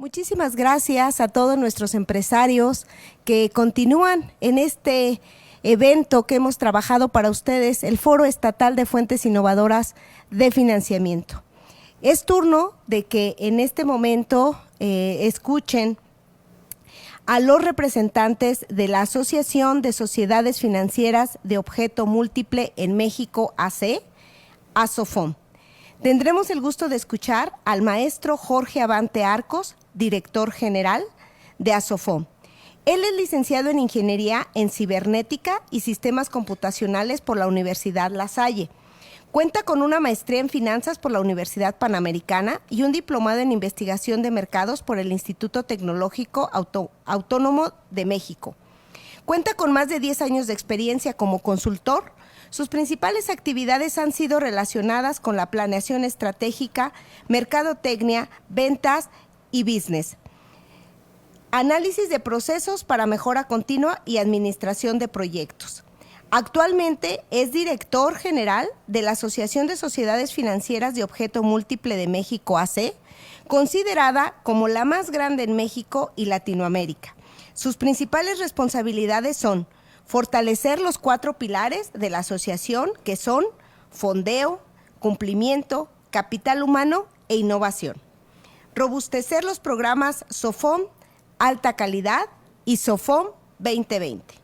Muchísimas gracias a todos nuestros empresarios que continúan en este evento que hemos trabajado para ustedes, el Foro Estatal de Fuentes Innovadoras de Financiamiento. Es turno de que en este momento escuchen a los representantes de la Asociación de Sociedades Financieras de Objeto Múltiple en México, AC, ASOFOM. Tendremos el gusto de escuchar al maestro Jorge Abante Arcos, director general de ASOFOM. Él es licenciado en Ingeniería en Cibernética y Sistemas Computacionales por la Universidad La Salle. Cuenta con una maestría en Finanzas por la Universidad Panamericana y un diplomado en Investigación de Mercados por el Instituto Tecnológico Autónomo de México. Cuenta con más de 10 años de experiencia como consultor. Sus principales actividades han sido relacionadas con la planeación estratégica, mercadotecnia, ventas y business, análisis de procesos para mejora continua y administración de proyectos. Actualmente es director general de la Asociación de Sociedades Financieras de Objeto Múltiple de México, AC, considerada como la más grande en México y Latinoamérica. Sus principales responsabilidades son fortalecer los 4 pilares de la asociación, que son fondeo, cumplimiento, capital humano e innovación. Robustecer los programas SOFOM Alta Calidad y SOFOM 2020.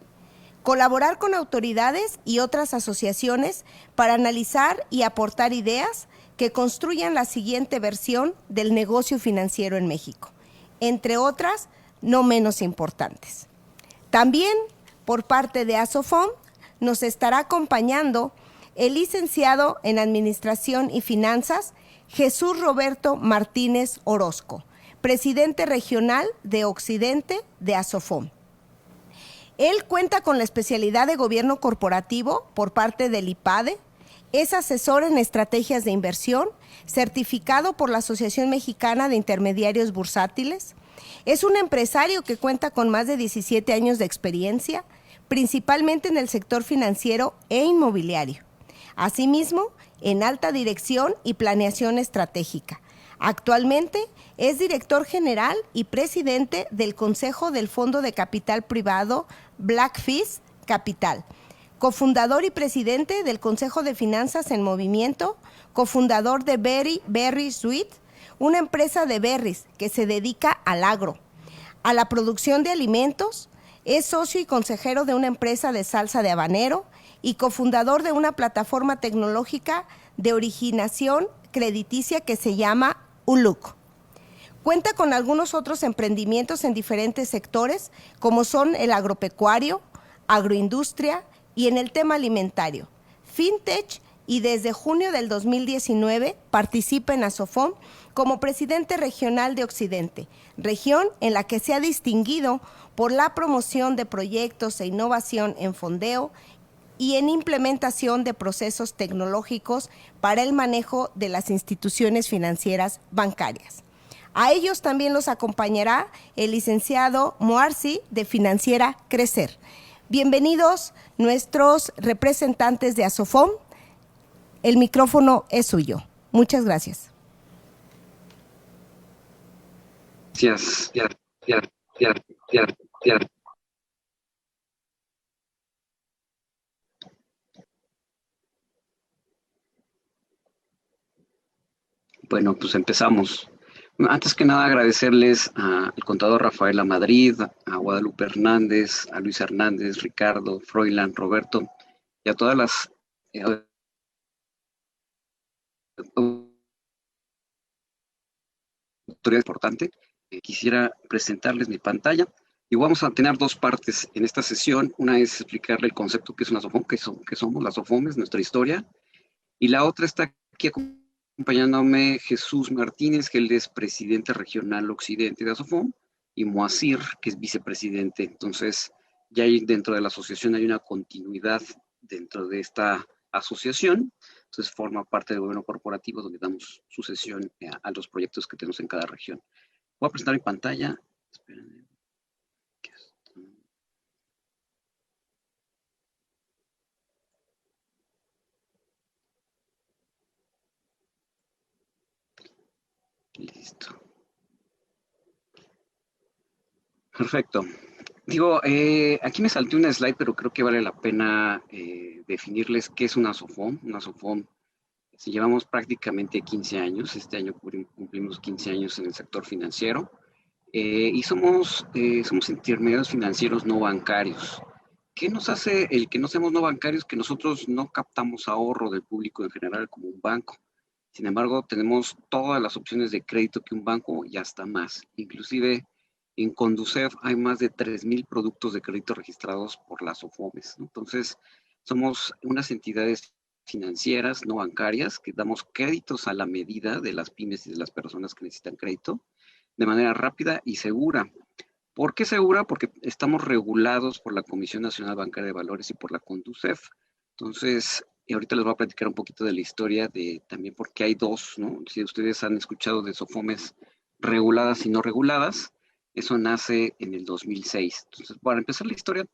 Colaborar con autoridades y otras asociaciones para analizar y aportar ideas que construyan la siguiente versión del negocio financiero en México, entre otras no menos importantes. También, por parte de ASOFOM, nos estará acompañando el licenciado en Administración y Finanzas, Jesús Roberto Martínez Orozco, presidente regional de Occidente de ASOFOM. Él cuenta con la especialidad de Gobierno Corporativo por parte del IPADE, es asesor en estrategias de inversión, certificado por la Asociación Mexicana de Intermediarios Bursátiles. Es un empresario que cuenta con más de 17 años de experiencia, principalmente en el sector financiero e inmobiliario. Asimismo, en alta dirección y planeación estratégica. Actualmente es director general y presidente del Consejo del Fondo de Capital Privado Blackfish Capital, cofundador y presidente del Consejo de Finanzas en Movimiento, cofundador de Berry Sweet, una empresa de berries que se dedica al agro, a la producción de alimentos. Es socio y consejero de una empresa de salsa de habanero y cofundador de una plataforma tecnológica de originación crediticia que se llama ULUC. Cuenta con algunos otros emprendimientos en diferentes sectores, como son el agropecuario, agroindustria y en el tema alimentario, fintech, y desde junio del 2019 participa en ASOFOM como presidente regional de Occidente, región en la que se ha distinguido por la promoción de proyectos e innovación en fondeo y en implementación de procesos tecnológicos para el manejo de las instituciones financieras bancarias. A ellos también los acompañará el licenciado Moarsi de Financiera Crecer. Bienvenidos nuestros representantes de ASOFOM. El micrófono es suyo. Muchas gracias. Gracias. Bueno, pues empezamos. Antes que nada, agradecerles al contador Rafael Madrid, a Guadalupe Hernández, a Luis Hernández, Ricardo, Froilán, Roberto y a todas las autoridades importantes. Quisiera presentarles mi pantalla y vamos a tener 2 partes en esta sesión. Una es explicarle el concepto que es una SOFOM, que somos las SOFOMes, nuestra historia, y la otra está aquí acompañándome Jesús Martínez, que él es presidente regional occidente de ASOFOM, y Moacir, que es vicepresidente. Entonces, ya dentro de la asociación hay una continuidad dentro de esta asociación. Entonces, forma parte del gobierno corporativo donde damos sucesión a los proyectos que tenemos en cada región. Voy a presentar mi pantalla. Espérenme. Listo. Perfecto. Digo, aquí me salté una slide, pero creo que vale la pena definirles qué es una SOFOM. Una SOFOM, si llevamos prácticamente 15 años, este año cumplimos 15 años en el sector financiero, y somos intermediarios financieros no bancarios. ¿Qué nos hace el que no seamos no bancarios? Que nosotros no captamos ahorro del público en general como un banco. Sin embargo, tenemos todas las opciones de crédito que un banco y hasta más. Inclusive en Conducef hay más de 3,000 productos de crédito registrados por las OFOMES, ¿no? Entonces, somos unas entidades financieras no bancarias que damos créditos a la medida de las pymes y de las personas que necesitan crédito de manera rápida y segura. ¿Por qué segura? Porque estamos regulados por la Comisión Nacional Bancaria de Valores y por la Conducef. Entonces, y ahorita les voy a platicar un poquito de la historia de también por qué hay dos, ¿no? Si ustedes han escuchado de SOFOMES reguladas y no reguladas, eso nace en el 2006. Entonces, para empezar la historia,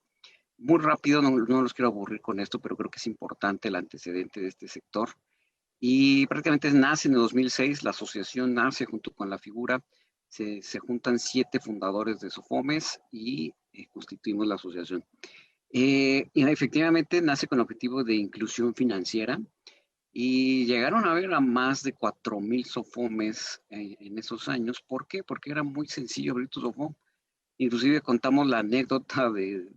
muy rápido, no los quiero aburrir con esto, pero creo que es importante el antecedente de este sector. Y prácticamente nace en el 2006, la asociación nace junto con la figura, se juntan 7 fundadores de Sofomes y constituimos la asociación. Y efectivamente nace con el objetivo de inclusión financiera y llegaron a ver a más de 4,000 Sofomes en esos años. ¿Por qué? Porque era muy sencillo abrir tu Sofom. Inclusive contamos la anécdota de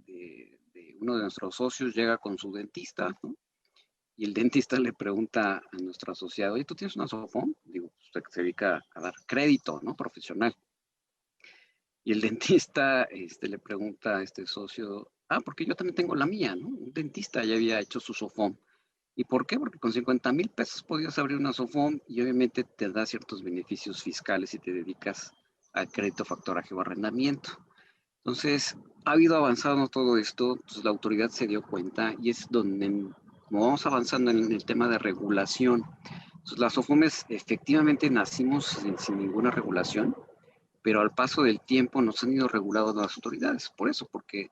uno de nuestros socios, llega con su dentista, ¿no? Y el dentista le pregunta a nuestro asociado, oye, ¿tú tienes una SOFOM? Digo, usted se dedica a dar crédito, ¿no? Profesional. Y el dentista le pregunta a este socio, porque yo también tengo la mía, ¿no? Un dentista ya había hecho su SOFOM. ¿Y por qué? Porque con 50,000 pesos podías abrir una SOFOM y obviamente te da ciertos beneficios fiscales si te dedicas al crédito, factoraje o arrendamiento. Entonces, ha habido avanzando todo esto, entonces la autoridad se dio cuenta y es donde, como vamos avanzando en el tema de regulación, entonces las OFOMES efectivamente nacimos sin ninguna regulación, pero al paso del tiempo nos han ido regulando las autoridades, por eso, porque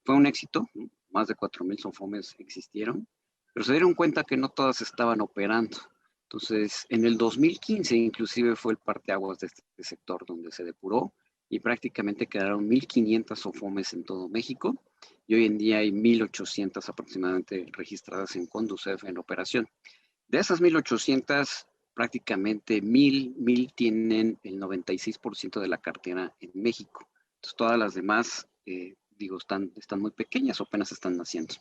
fue un éxito, ¿no? Más de 4,000 SOFOMES existieron, pero se dieron cuenta que no todas estaban operando. Entonces, en el 2015 inclusive fue el parteaguas de este sector donde se depuró y prácticamente quedaron 1,500 SOFOMES en todo México y hoy en día hay 1,800 aproximadamente registradas en Conducef en operación. De esas 1,800, prácticamente 1,000 tienen el 96% de la cartera en México. Entonces, todas las demás, están muy pequeñas o apenas están naciendo.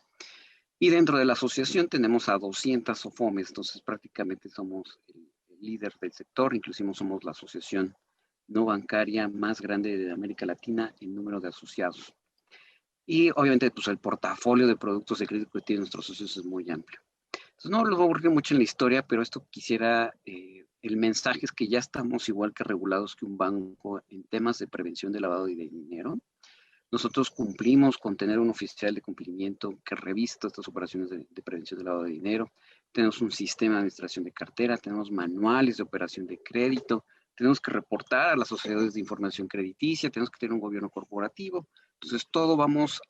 Y dentro de la asociación tenemos a 200 SOFOMES, entonces prácticamente somos el líder del sector, inclusive somos la asociación no bancaria más grande de América Latina en número de asociados. Y obviamente pues el portafolio de productos de crédito que tienen nuestros socios es muy amplio. Entonces no los voy a aburrir mucho en la historia, pero esto quisiera, el mensaje es que ya estamos igual que regulados que un banco en temas de prevención de lavado de dinero. Nosotros cumplimos con tener un oficial de cumplimiento que revista estas operaciones de prevención de lavado de dinero. Tenemos un sistema de administración de cartera, tenemos manuales de operación de crédito, tenemos que reportar a las sociedades de información crediticia, tenemos que tener un gobierno corporativo. Entonces, todo vamos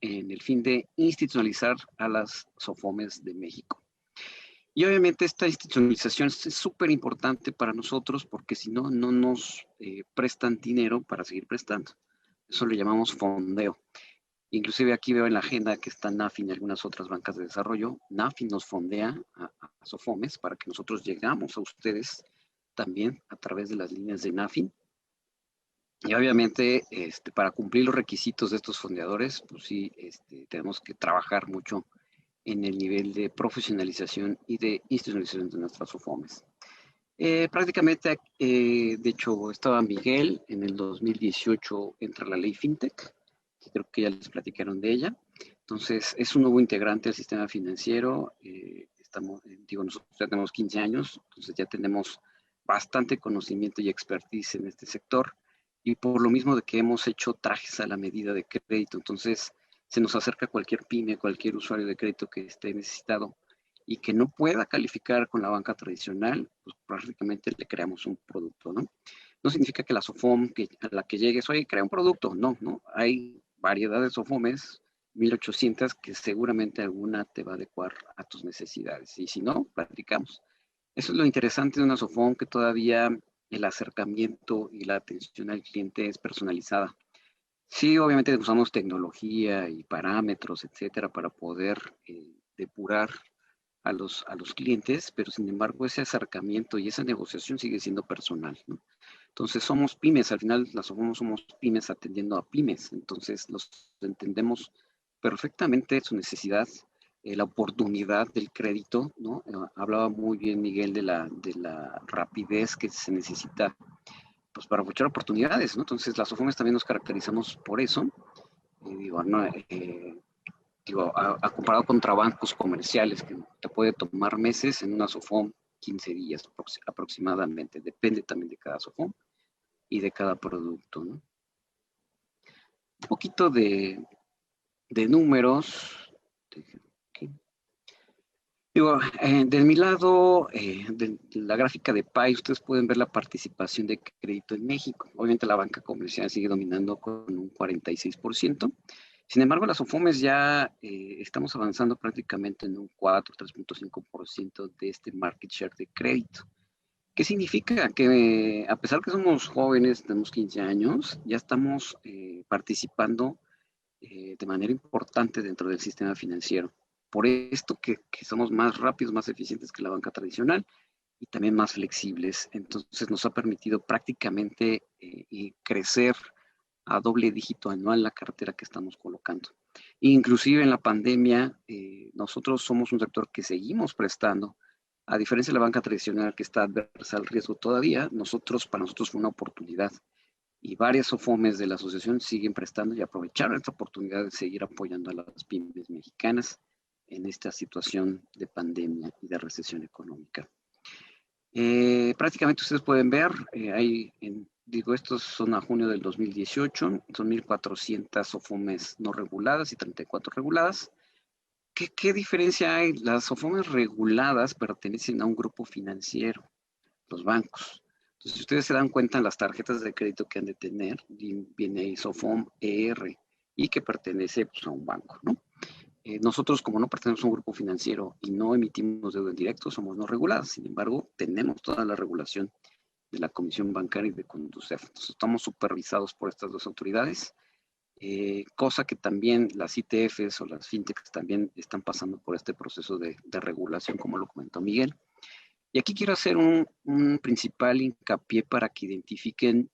en el fin de institucionalizar a las SOFOMES de México. Y obviamente esta institucionalización es súper importante para nosotros porque si no, no nos prestan dinero para seguir prestando. Eso le llamamos fondeo. Inclusive aquí veo en la agenda que está NAFIN y algunas otras bancas de desarrollo. NAFIN nos fondea a SOFOMES para que nosotros llegamos a ustedes también a través de las líneas de NAFIN. Y obviamente para cumplir los requisitos de estos fondeadores, pues sí, tenemos que trabajar mucho en el nivel de profesionalización y de institucionalización de nuestras SOFOMES. Prácticamente, de hecho, estaba Miguel, en el 2018 entra la ley FinTech, que creo que ya les platicaron de ella. Entonces, es un nuevo integrante del sistema financiero. Nosotros ya tenemos 15 años, entonces ya tenemos bastante conocimiento y expertise en este sector. Y por lo mismo de que hemos hecho trajes a la medida de crédito, entonces se nos acerca cualquier pyme, cualquier usuario de crédito que esté necesitado y que no pueda calificar con la banca tradicional, pues prácticamente le creamos un producto, ¿no? No significa que la SOFOM a la que llegues, oye, crea un producto, no, hay variedad de SOFOMES, 1,800, que seguramente alguna te va a adecuar a tus necesidades, y si no, platicamos. Eso es lo interesante de una SOFOM, que todavía el acercamiento y la atención al cliente es personalizada. Sí, obviamente usamos tecnología y parámetros, etcétera, para poder depurar a los clientes, pero sin embargo ese acercamiento y esa negociación sigue siendo personal, ¿no? Entonces somos pymes, al final las somos pymes atendiendo a pymes, entonces los entendemos perfectamente su necesidad, la oportunidad del crédito, ¿no? Hablaba muy bien Miguel de la rapidez que se necesita pues, para aprovechar oportunidades, ¿no? Entonces las SOFOMES también nos caracterizamos por eso, digo, no, comparado contra bancos comerciales, que te puede tomar meses, en una SOFOM 15 días aproximadamente, depende también de cada SOFOM y de cada producto, ¿no? Un poquito de números. Okay. Digo, de mi lado, de la gráfica de PAI, ustedes pueden ver la participación de crédito en México. Obviamente la banca comercial sigue dominando con un 46%. Sin embargo, las OFOMES ya estamos avanzando prácticamente en un 4, 3.5% de este market share de crédito. ¿Qué significa? Que a pesar que somos jóvenes, tenemos 15 años, ya estamos participando de manera importante dentro del sistema financiero. Por esto que somos más rápidos, más eficientes que la banca tradicional y también más flexibles. Entonces nos ha permitido prácticamente crecer a doble dígito anual la cartera que estamos colocando. Inclusive en la pandemia, nosotros somos un sector que seguimos prestando. A diferencia de la banca tradicional que está adversa al riesgo todavía, para nosotros fue una oportunidad y varias SOFOMES de la asociación siguen prestando y aprovecharon esta oportunidad de seguir apoyando a las pymes mexicanas en esta situación de pandemia y de recesión económica. Prácticamente ustedes pueden ver, estos son a junio del 2018, son 1,400 SOFOMES no reguladas y 34 reguladas. ¿Qué diferencia hay? Las SOFOMES reguladas pertenecen a un grupo financiero, los bancos. Entonces, si ustedes se dan cuenta, en las tarjetas de crédito que han de tener, viene SOFOM ER y que pertenece pues, a un banco, ¿no? Nosotros, como no pertenecemos a un grupo financiero y no emitimos deuda en directo, somos no regulados. Sin embargo, tenemos toda la regulación de la Comisión Bancaria y de Conducef. Entonces, estamos supervisados por estas dos autoridades, cosa que también las ITFs o las fintechs también están pasando por este proceso de regulación, como lo comentó Miguel. Y aquí quiero hacer un principal hincapié para que identifiquen,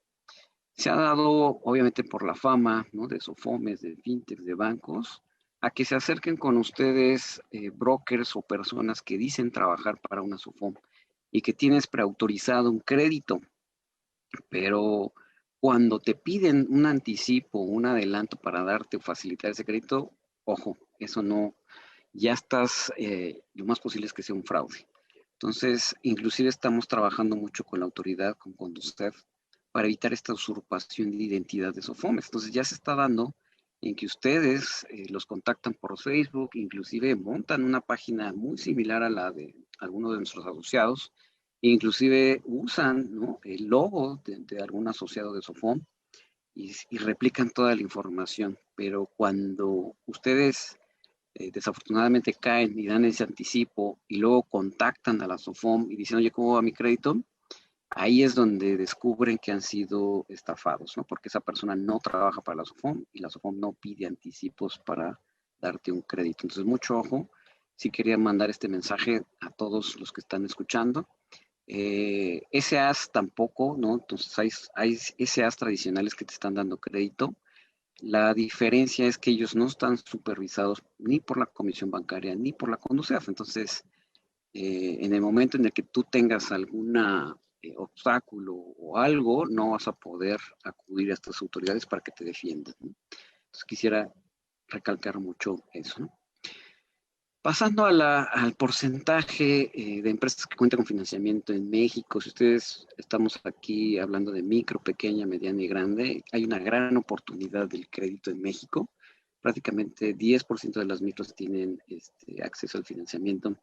se ha dado obviamente por la fama, ¿no? De SOFOMES, de fintechs, de bancos, a que se acerquen con ustedes brokers o personas que dicen trabajar para una SOFOM y que tienes preautorizado un crédito, pero cuando te piden un anticipo, un adelanto para darte o facilitar ese crédito, ojo, eso no, ya estás, lo más posible es que sea un fraude. Entonces, inclusive estamos trabajando mucho con la autoridad, con Conducef, para evitar esta usurpación de identidad de SOFOMES. Entonces, ya se está dando en que ustedes los contactan por Facebook, inclusive montan una página muy similar a la de algunos de nuestros asociados, e inclusive usan, ¿no? El logo de algún asociado de SOFOM y replican toda la información. Pero cuando ustedes desafortunadamente caen y dan ese anticipo y luego contactan a la SOFOM y dicen, oye, ¿cómo va mi crédito? Ahí es donde descubren que han sido estafados, ¿no? Porque esa persona no trabaja para la SOFOM y la SOFOM no pide anticipos para darte un crédito. Entonces, mucho ojo. Sí quería mandar este mensaje a todos los que están escuchando. SAs tampoco, ¿no? Entonces, hay SAs tradicionales que te están dando crédito. La diferencia es que ellos no están supervisados ni por la Comisión Bancaria ni por la Conducef. Entonces, en el momento en el que tú tengas algún obstáculo o algo, no vas a poder acudir a estas autoridades para que te defiendan, ¿no? Entonces, quisiera recalcar mucho eso, ¿no? Pasando al porcentaje de empresas que cuentan con financiamiento en México, si ustedes estamos aquí hablando de micro, pequeña, mediana y grande, hay una gran oportunidad del crédito en México. Prácticamente 10% de las micros tienen acceso al financiamiento,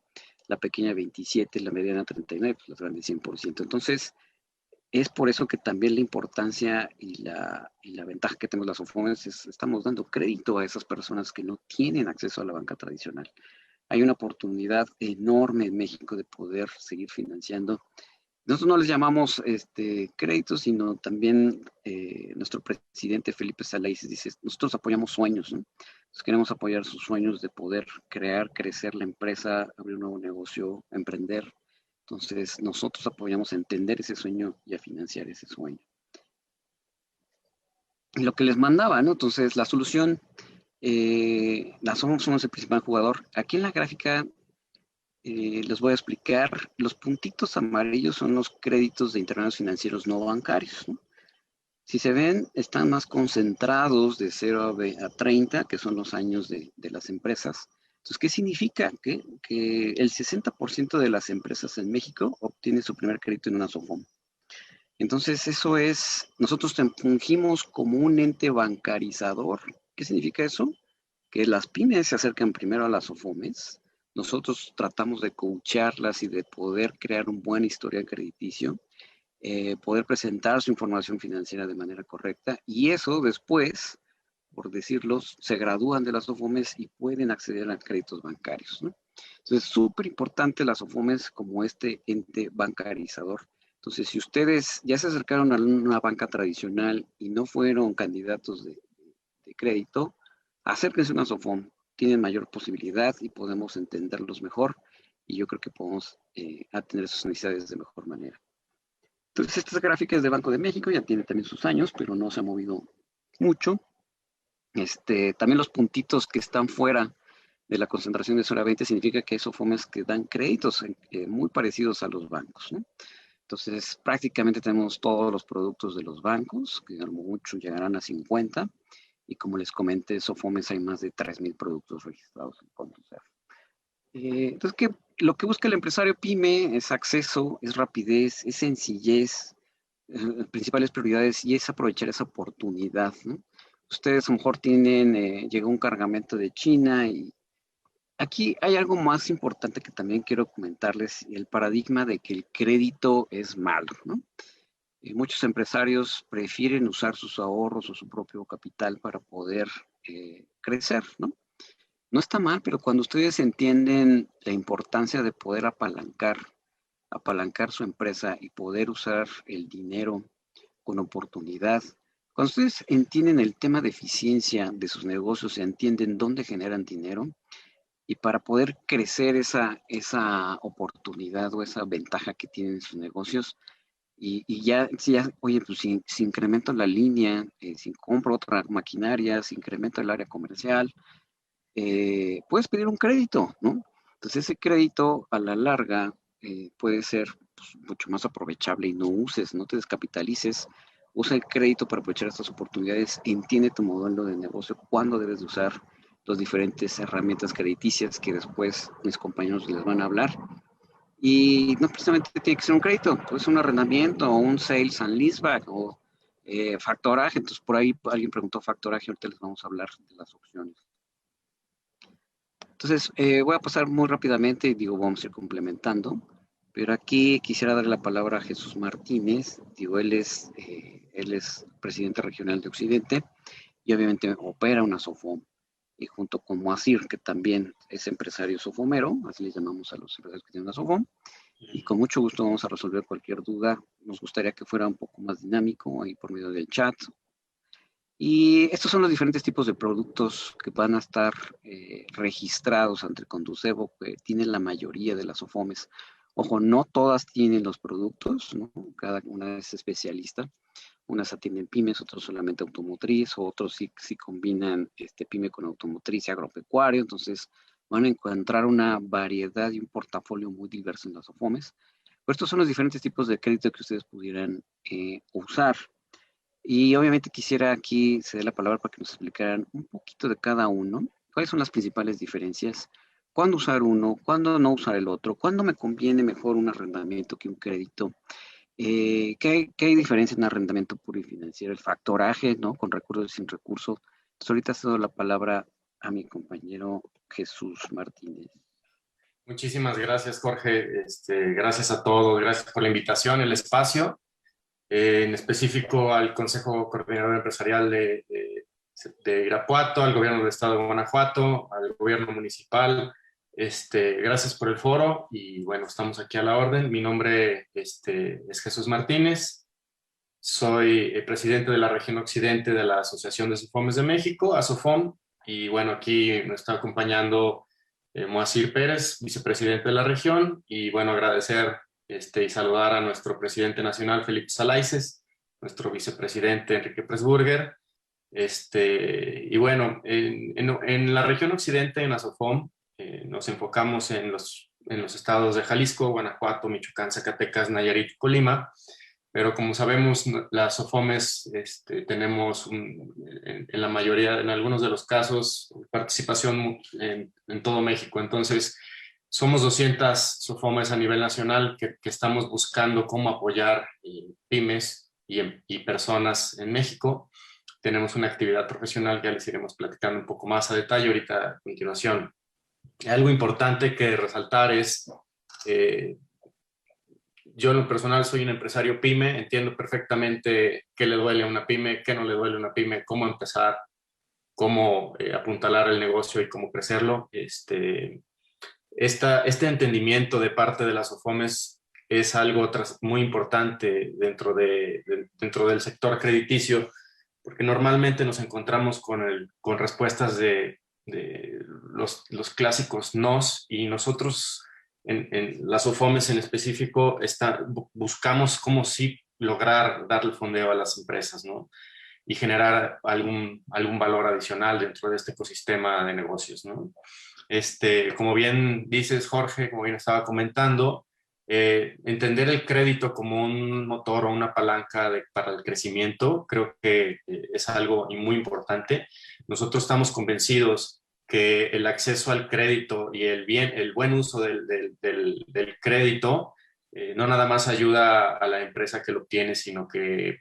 la pequeña 27%, la mediana 39%, pues las grandes 100%. Entonces, es por eso que también la importancia y la ventaja que tenemos las OFOMES es estamos dando crédito a esas personas que no tienen acceso a la banca tradicional. Hay una oportunidad enorme en México de poder seguir financiando Nosotros no les llamamos créditos, sino también nuestro presidente Felipe Salaices dice, nosotros apoyamos sueños, ¿no? Entonces queremos apoyar sus sueños de poder crear, crecer la empresa, abrir un nuevo negocio, emprender. Entonces nosotros apoyamos a entender ese sueño y a financiar ese sueño. Y lo que les mandaba, ¿no? Entonces la solución, somos el principal jugador. Aquí en la gráfica les voy a explicar, los puntitos amarillos son los créditos de intermediarios financieros no bancarios, ¿no? Si se ven, están más concentrados de 0 a 30, que son los años de las empresas. Entonces, ¿qué significa? Que el 60% de las empresas en México obtiene su primer crédito en una SOFOM. Entonces, eso es, nosotros fungimos como un ente bancarizador. ¿Qué significa eso? Que las pymes se acercan primero a las SOFOMES. Nosotros tratamos de coacharlas y de poder crear un buen historial crediticio, poder presentar su información financiera de manera correcta, y eso después, por decirlo, se gradúan de las SOFOMES y pueden acceder a créditos bancarios, ¿no? Entonces, es súper importante las SOFOMES como este ente bancarizador. Entonces, si ustedes ya se acercaron a una banca tradicional y no fueron candidatos de crédito, acérquense a una SOFOM, tienen mayor posibilidad y podemos entenderlos mejor, y yo creo que podemos atender sus necesidades de mejor manera. Entonces, estas gráficas de Banco de México ya tiene también sus años, pero no se ha movido mucho. También los puntitos que están fuera de la concentración de zona 20 significa que hay SOFOMES que dan créditos muy parecidos a los bancos, ¿no? Entonces, prácticamente tenemos todos los productos de los bancos, que a lo mucho llegarán a 50, y como les comenté, SOFOMES hay más de 3,000 productos registrados en Conducef. Entonces, lo que busca el empresario PYME es acceso, es rapidez, es sencillez, principales prioridades, y es aprovechar esa oportunidad, ¿no? Ustedes a lo mejor llegó un cargamento de China, y aquí hay algo más importante que también quiero comentarles, el paradigma de que el crédito es malo, ¿no? Muchos empresarios prefieren usar sus ahorros o su propio capital para poder crecer, ¿no? No está mal, pero cuando ustedes entienden la importancia de poder apalancar su empresa y poder usar el dinero con oportunidad, cuando ustedes entienden el tema de eficiencia de sus negocios, entienden dónde generan dinero, y para poder crecer esa oportunidad o esa ventaja que tienen sus negocios, y ya, oye, pues si incremento la línea, si compro otra maquinaria, si incremento el área comercial, puedes pedir un crédito, ¿no? Entonces ese crédito a la larga puede ser pues, mucho más aprovechable, y no te descapitalices, usa el crédito para aprovechar estas oportunidades, entiende tu modelo de negocio, cuándo debes de usar las diferentes herramientas crediticias que después mis compañeros les van a hablar. Y no precisamente tiene que ser un crédito, puede ser un arrendamiento o un sales and leaseback o factoraje. Entonces por ahí alguien preguntó factoraje, ahorita les vamos a hablar de las opciones. Entonces, voy a pasar muy rápidamente, vamos a ir complementando, pero aquí quisiera darle la palabra a Jesús Martínez. Él es presidente regional de Occidente y obviamente opera una SOFOM, y junto con Moacir, que también es empresario sofomero, así les llamamos a los empresarios que tienen una SOFOM, y con mucho gusto vamos a resolver cualquier duda. Nos gustaría que fuera un poco más dinámico ahí por medio del chat. Y estos son los diferentes tipos de productos que van a estar registrados ante el Conducebo, que tienen la mayoría de las SOFOMES. Ojo, no todas tienen los productos, ¿no? Cada una es especialista. Unas atienden pymes, otros solamente automotriz, otros sí combinan pyme con automotriz y agropecuario. Entonces van a encontrar una variedad y un portafolio muy diverso en las SOFOMES. Pero estos son los diferentes tipos de crédito que ustedes pudieran usar. Y obviamente quisiera aquí ceder la palabra para que nos explicaran un poquito de cada uno. ¿Cuáles son las principales diferencias? ¿Cuándo usar uno? ¿Cuándo no usar el otro? ¿Cuándo me conviene mejor un arrendamiento que un crédito? ¿Qué hay diferencia en arrendamiento puro y financiero? El factoraje, ¿no? Con recursos y sin recursos. Entonces, ahorita cedo la palabra a mi compañero Jesús Martínez. Muchísimas gracias, Jorge. Gracias a todos. Gracias por la invitación, el espacio. En específico al Consejo Coordinador Empresarial de Irapuato, al Gobierno del Estado de Guanajuato, al Gobierno Municipal, Gracias por el foro y bueno, estamos aquí a la orden. Mi nombre es Jesús Martínez. Soy presidente de la región occidente de la Asociación de Sofomes de México, ASOFOM, y bueno, aquí nos está acompañando Moacir Pérez, vicepresidente de la región, y bueno, agradecer y saludar a nuestro presidente nacional, Felipe Salaices, nuestro vicepresidente, Enrique Pressburger. Y bueno, en la región occidente, en ASOFOM, nos enfocamos en los estados de Jalisco, Guanajuato, Michoacán, Zacatecas, Nayarit y Colima. Pero como sabemos, las SOFOMES tenemos en la mayoría, en algunos de los casos, participación en todo México. Entonces, somos 200 SOFOMES a nivel nacional que estamos buscando cómo apoyar pymes y personas en México. Tenemos una actividad profesional que ya les iremos platicando un poco más a detalle ahorita a continuación. Algo importante que resaltar es... yo en lo personal soy un empresario pyme, entiendo perfectamente qué le duele a una pyme, qué no le duele a una pyme, cómo empezar, cómo apuntalar el negocio y cómo crecerlo. Este entendimiento de parte de las SOFOMES es algo muy importante dentro del sector crediticio, porque normalmente nos encontramos con respuestas de los clásicos nos, y nosotros en las SOFOMES en específico buscamos cómo sí lograr darle fondeo a las empresas, ¿no? Y generar algún valor adicional dentro de este ecosistema de negocios, ¿no? Como bien dices, Jorge, como bien estaba comentando, entender el crédito como un motor o una palanca para el crecimiento, creo que es algo muy importante. Nosotros estamos convencidos que el acceso al crédito y el buen uso del crédito no nada más ayuda a la empresa que lo obtiene, sino que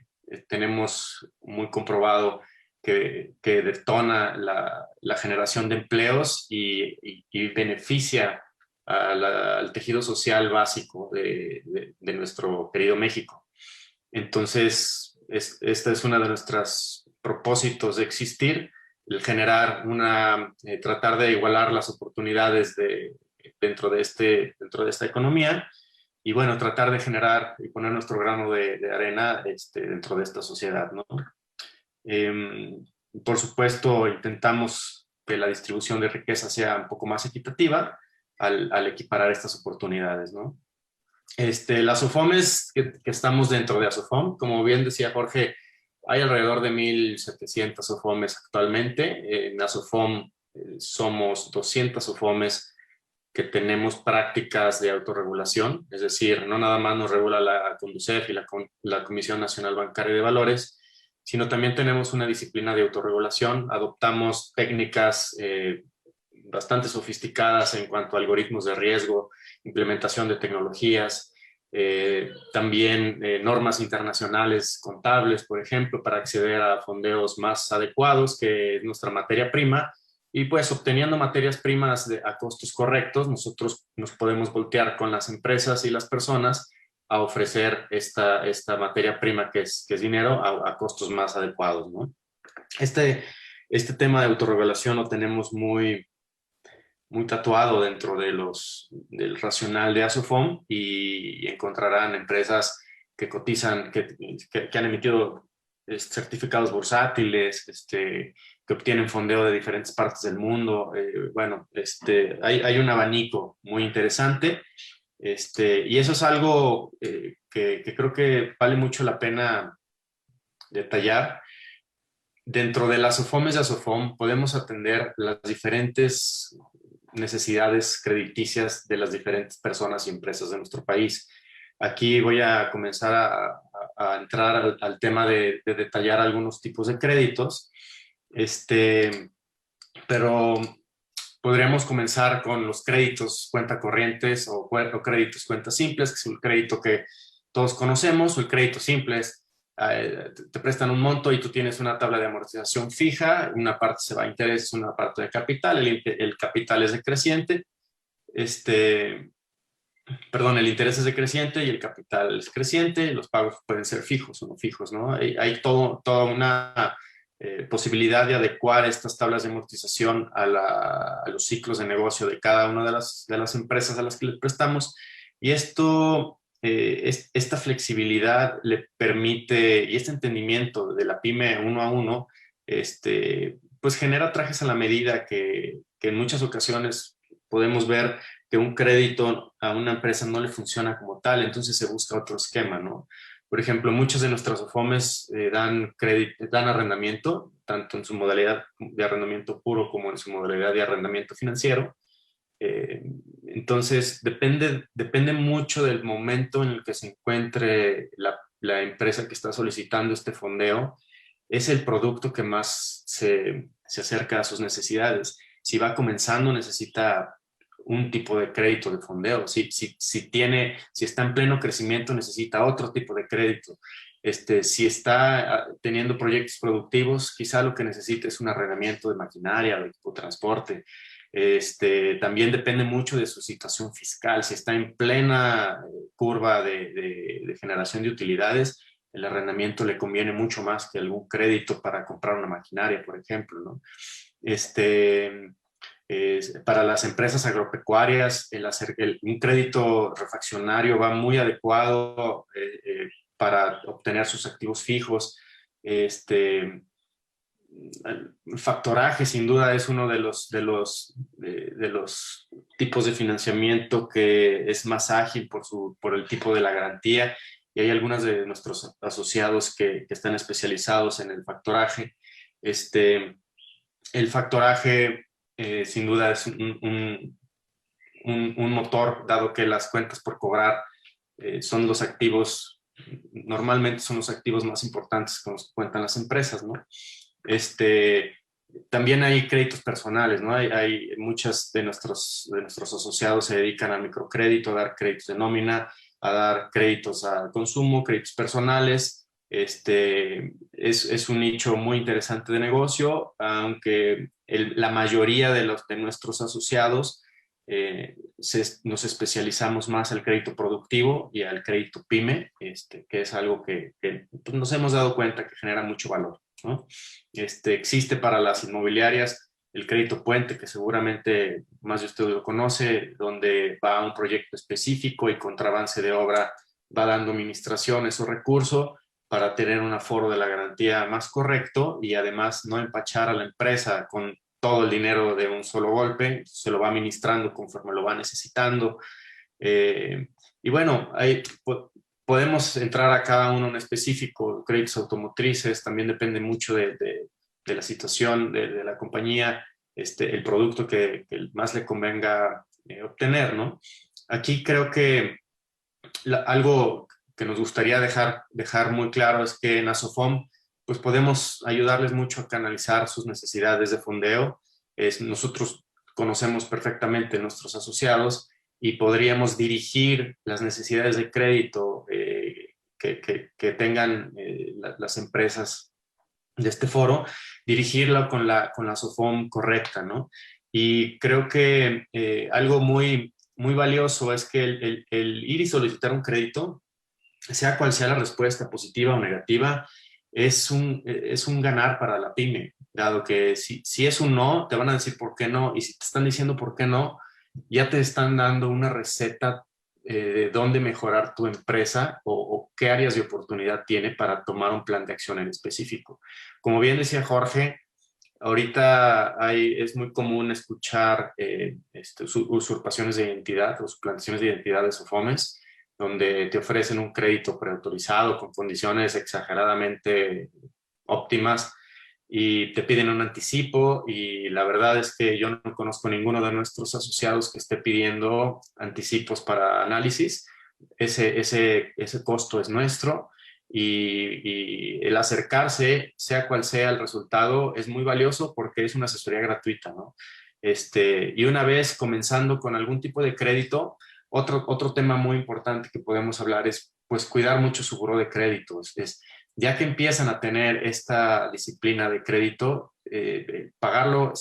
tenemos muy comprobado que detona la generación de empleos y beneficia al tejido social básico de nuestro querido México. Entonces, esta es una de nuestros propósitos de existir, el generar tratar de igualar las oportunidades dentro de esta economía y bueno, tratar de generar y poner nuestro grano de arena dentro de esta sociedad, ¿no? Por supuesto, intentamos que la distribución de riqueza sea un poco más equitativa al equiparar estas oportunidades, ¿no? Las SOFOMES que estamos dentro de ASOFOM, como bien decía Jorge, hay alrededor de 1,700 SOFOMES actualmente. En ASOFOM somos 200 SOFOMES que tenemos prácticas de autorregulación, es decir, no nada más nos regula la CONDUCEF y la Comisión Nacional Bancaria de Valores, sino también tenemos una disciplina de autorregulación. Adoptamos técnicas bastante sofisticadas en cuanto a algoritmos de riesgo, implementación de tecnologías, también normas internacionales contables, por ejemplo, para acceder a fondeos más adecuados, que es nuestra materia prima. Y pues obteniendo materias primas a costos correctos, nosotros nos podemos voltear con las empresas y las personas a ofrecer esta materia prima que es dinero a costos más adecuados, ¿no? Este tema de autorregulación lo tenemos muy tatuado dentro del racional de ASOFOM y encontrarán empresas que cotizan, que han emitido certificados bursátiles, que obtienen fondeo de diferentes partes del mundo. Bueno, hay un abanico muy interesante. Y eso es algo que creo que vale mucho la pena detallar. Dentro de las SOFOMES de ASOFOM podemos atender las diferentes necesidades crediticias de las diferentes personas y empresas de nuestro país. Aquí voy a comenzar a entrar al tema de detallar algunos tipos de créditos, pero podríamos comenzar con los créditos cuenta corrientes o créditos cuentas simples, que es un crédito que todos conocemos, o el crédito simple es te prestan un monto y tú tienes una tabla de amortización fija, una parte se va a intereses, una parte de capital, el capital es decreciente, el interés es decreciente y el capital es creciente, los pagos pueden ser fijos o no fijos, ¿no? Hay toda posibilidad de adecuar estas tablas de amortización a los ciclos de negocio de cada una de las empresas a las que les prestamos. Y esta flexibilidad le permite, y este entendimiento de la pyme uno a uno, pues genera trajes a la medida que en muchas ocasiones podemos ver que un crédito a una empresa no le funciona como tal, entonces se busca otro esquema, ¿no? Por ejemplo, muchas de nuestras SOFOMES dan arrendamiento, tanto en su modalidad de arrendamiento puro como en su modalidad de arrendamiento financiero. Entonces, depende mucho del momento en el que se encuentre la empresa que está solicitando este fondeo. Es el producto que más se acerca a sus necesidades. Si va comenzando, necesita un tipo de crédito de fondeo. Si está en pleno crecimiento, necesita otro tipo de crédito. Si está teniendo proyectos productivos, quizá lo que necesita es un arrendamiento de maquinaria, de equipo de transporte. También depende mucho de su situación fiscal. Si está en plena curva de generación de utilidades, el arrendamiento le conviene mucho más que algún crédito para comprar una maquinaria, por ejemplo, ¿no? Para las empresas agropecuarias, un crédito refaccionario va muy adecuado para obtener sus activos fijos. El factoraje, sin duda, es uno de los tipos de financiamiento que es más ágil por el tipo de la garantía, y hay algunos de nuestros asociados que están especializados en el factoraje. El factoraje, sin duda, es un motor, dado que las cuentas por cobrar normalmente son los activos más importantes con los que cuentan las empresas, ¿no? También hay créditos personales, ¿no? Hay muchas de nuestros asociados se dedican al microcrédito, a dar créditos de nómina, a dar créditos al consumo, créditos personales. Es un nicho muy interesante de negocio, aunque la mayoría de nuestros asociados nos especializamos más al crédito productivo y al crédito PYME, que es algo que pues nos hemos dado cuenta que genera mucho valor, ¿no? Existe para las inmobiliarias el crédito puente, que seguramente más de usted lo conoce, donde va a un proyecto específico y contra avance de obra va dando administraciones o recurso para tener un aforo de la garantía más correcto y además no empachar a la empresa con todo el dinero de un solo golpe, se lo va administrando conforme lo va necesitando. Y bueno, podemos entrar a cada uno en específico. Créditos automotrices, también depende mucho de la situación de la compañía, el producto que más le convenga obtener, ¿no? Aquí creo que algo que nos gustaría dejar muy claro es que en Asofom pues podemos ayudarles mucho a canalizar sus necesidades de fondeo. Nosotros conocemos perfectamente nuestros asociados y podríamos dirigir las necesidades de crédito que tengan las empresas de este foro, dirigirlo con la Asofom correcta, ¿no? Y creo que algo muy, muy valioso es que el ir y solicitar un crédito, sea cual sea la respuesta, positiva o negativa, es un ganar para la pyme, dado que si es un no, te van a decir por qué no, y si te están diciendo por qué no, ya te están dando una receta de dónde mejorar tu empresa o qué áreas de oportunidad tiene para tomar un plan de acción en específico. Como bien decía Jorge, ahorita es muy común escuchar usurpaciones de identidad o suplantaciones de identidad de SOFOMES, donde te ofrecen un crédito preautorizado con condiciones exageradamente óptimas y te piden un anticipo, y la verdad es que yo no conozco ninguno de nuestros asociados que esté pidiendo anticipos para análisis. Ese costo es nuestro, y el acercarse, sea cual sea el resultado, es muy valioso porque es una asesoría gratuita, ¿no? Y una vez comenzando con algún tipo de crédito, otro tema muy importante que podemos hablar es pues cuidar mucho su buró de créditos. Ya que empiezan a tener esta disciplina de crédito, pagarlo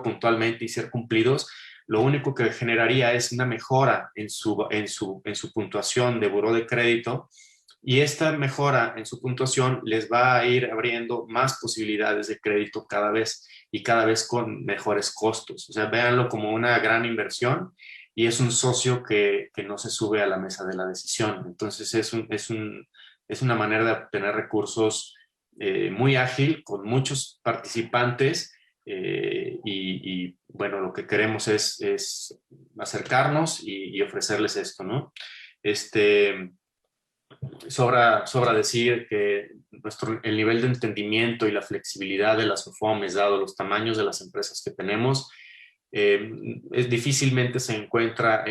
puntualmente y ser cumplidos, lo único que generaría es una mejora en su puntuación de buró de crédito, y esta mejora en su puntuación les va a ir abriendo más posibilidades de crédito cada vez y cada vez con mejores costos. O sea, véanlo como una gran inversión y es un socio que no se sube a la mesa de la decisión. Entonces es una manera de obtener recursos muy ágil, con muchos participantes bueno, lo que queremos es acercarnos y ofrecerles esto, ¿no? Sobra decir que el nivel de entendimiento y la flexibilidad de las SOFOMES, dado los tamaños de las empresas que tenemos, difícilmente se encuentra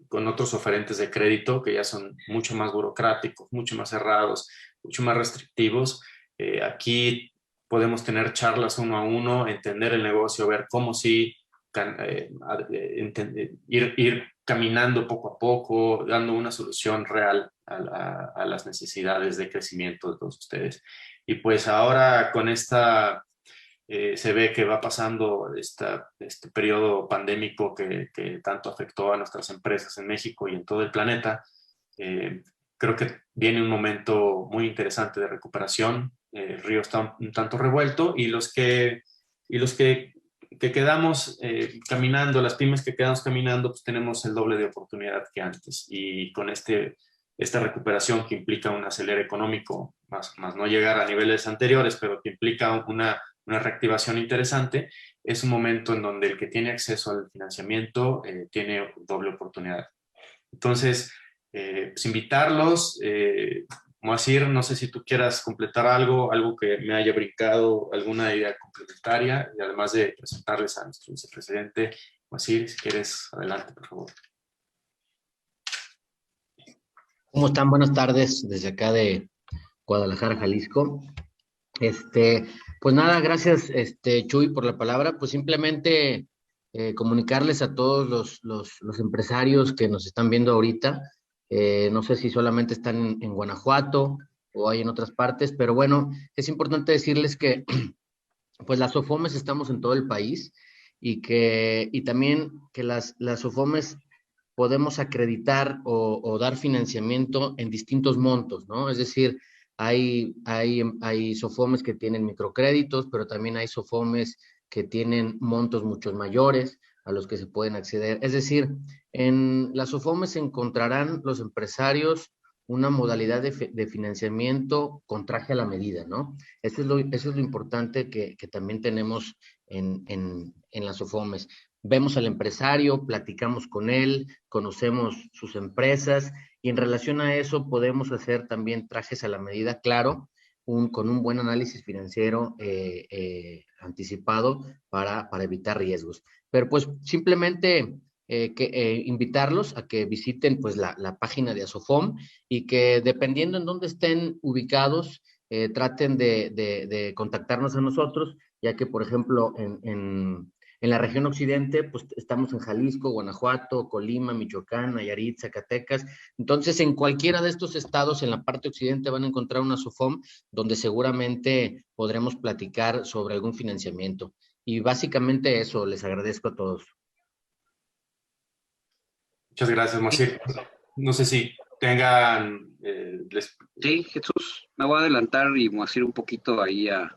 con otros oferentes de crédito que ya son mucho más burocráticos, mucho más cerrados, mucho más restrictivos. Aquí podemos tener charlas uno a uno, entender el negocio, ver cómo sí ir caminando poco a poco, dando una solución real a las necesidades de crecimiento de todos ustedes. Y pues ahora con esta, se ve que va pasando este periodo pandémico que tanto afectó a nuestras empresas en México y en todo el planeta. Creo que viene un momento muy interesante de recuperación. El río está un tanto revuelto y los que quedamos caminando, las pymes que quedamos caminando, pues tenemos el doble de oportunidad que antes. Y con esta recuperación que implica un acelere económico, más no llegar a niveles anteriores, pero que implica una reactivación interesante, es un momento en donde el que tiene acceso al financiamiento tiene doble oportunidad. Entonces, pues invitarlos. Moacir, no sé si tú quieras completar algo que me haya brincado, alguna idea complementaria, y además de presentarles a nuestro vicepresidente. Moacir, si quieres, adelante, por favor. ¿Cómo están? Buenas tardes desde acá de Guadalajara, Jalisco. Pues nada, gracias, Chuy, por la palabra. Pues simplemente comunicarles a todos los empresarios que nos están viendo ahorita. No sé si solamente están en Guanajuato o hay en otras partes, pero bueno, es importante decirles que pues las SOFOMES estamos en todo el país y también que las SOFOMES podemos acreditar o dar financiamiento en distintos montos, ¿no? Es decir, hay SOFOMES que tienen microcréditos, pero también hay SOFOMES que tienen montos mucho mayores a los que se pueden acceder. Es decir, en las SOFOMES encontrarán los empresarios una modalidad de financiamiento con traje a la medida, ¿no? Eso es lo importante que también tenemos en las SOFOMES. Vemos al empresario, platicamos con él, conocemos sus empresas y en relación a eso podemos hacer también trajes a la medida, claro, con un buen análisis financiero anticipado para evitar riesgos. Pero pues simplemente invitarlos a que visiten pues la página de Asofom y que dependiendo en dónde estén ubicados, traten de contactarnos a nosotros, ya que por ejemplo en la región occidente, pues estamos en Jalisco, Guanajuato, Colima, Michoacán, Nayarit, Zacatecas. Entonces, en cualquiera de estos estados, en la parte occidente, van a encontrar una SOFOM donde seguramente podremos platicar sobre algún financiamiento. Y básicamente eso, les agradezco a todos. Muchas gracias, Moacir. No sé si tengan... Sí, Jesús, me voy a adelantar y Moacir un poquito ahí a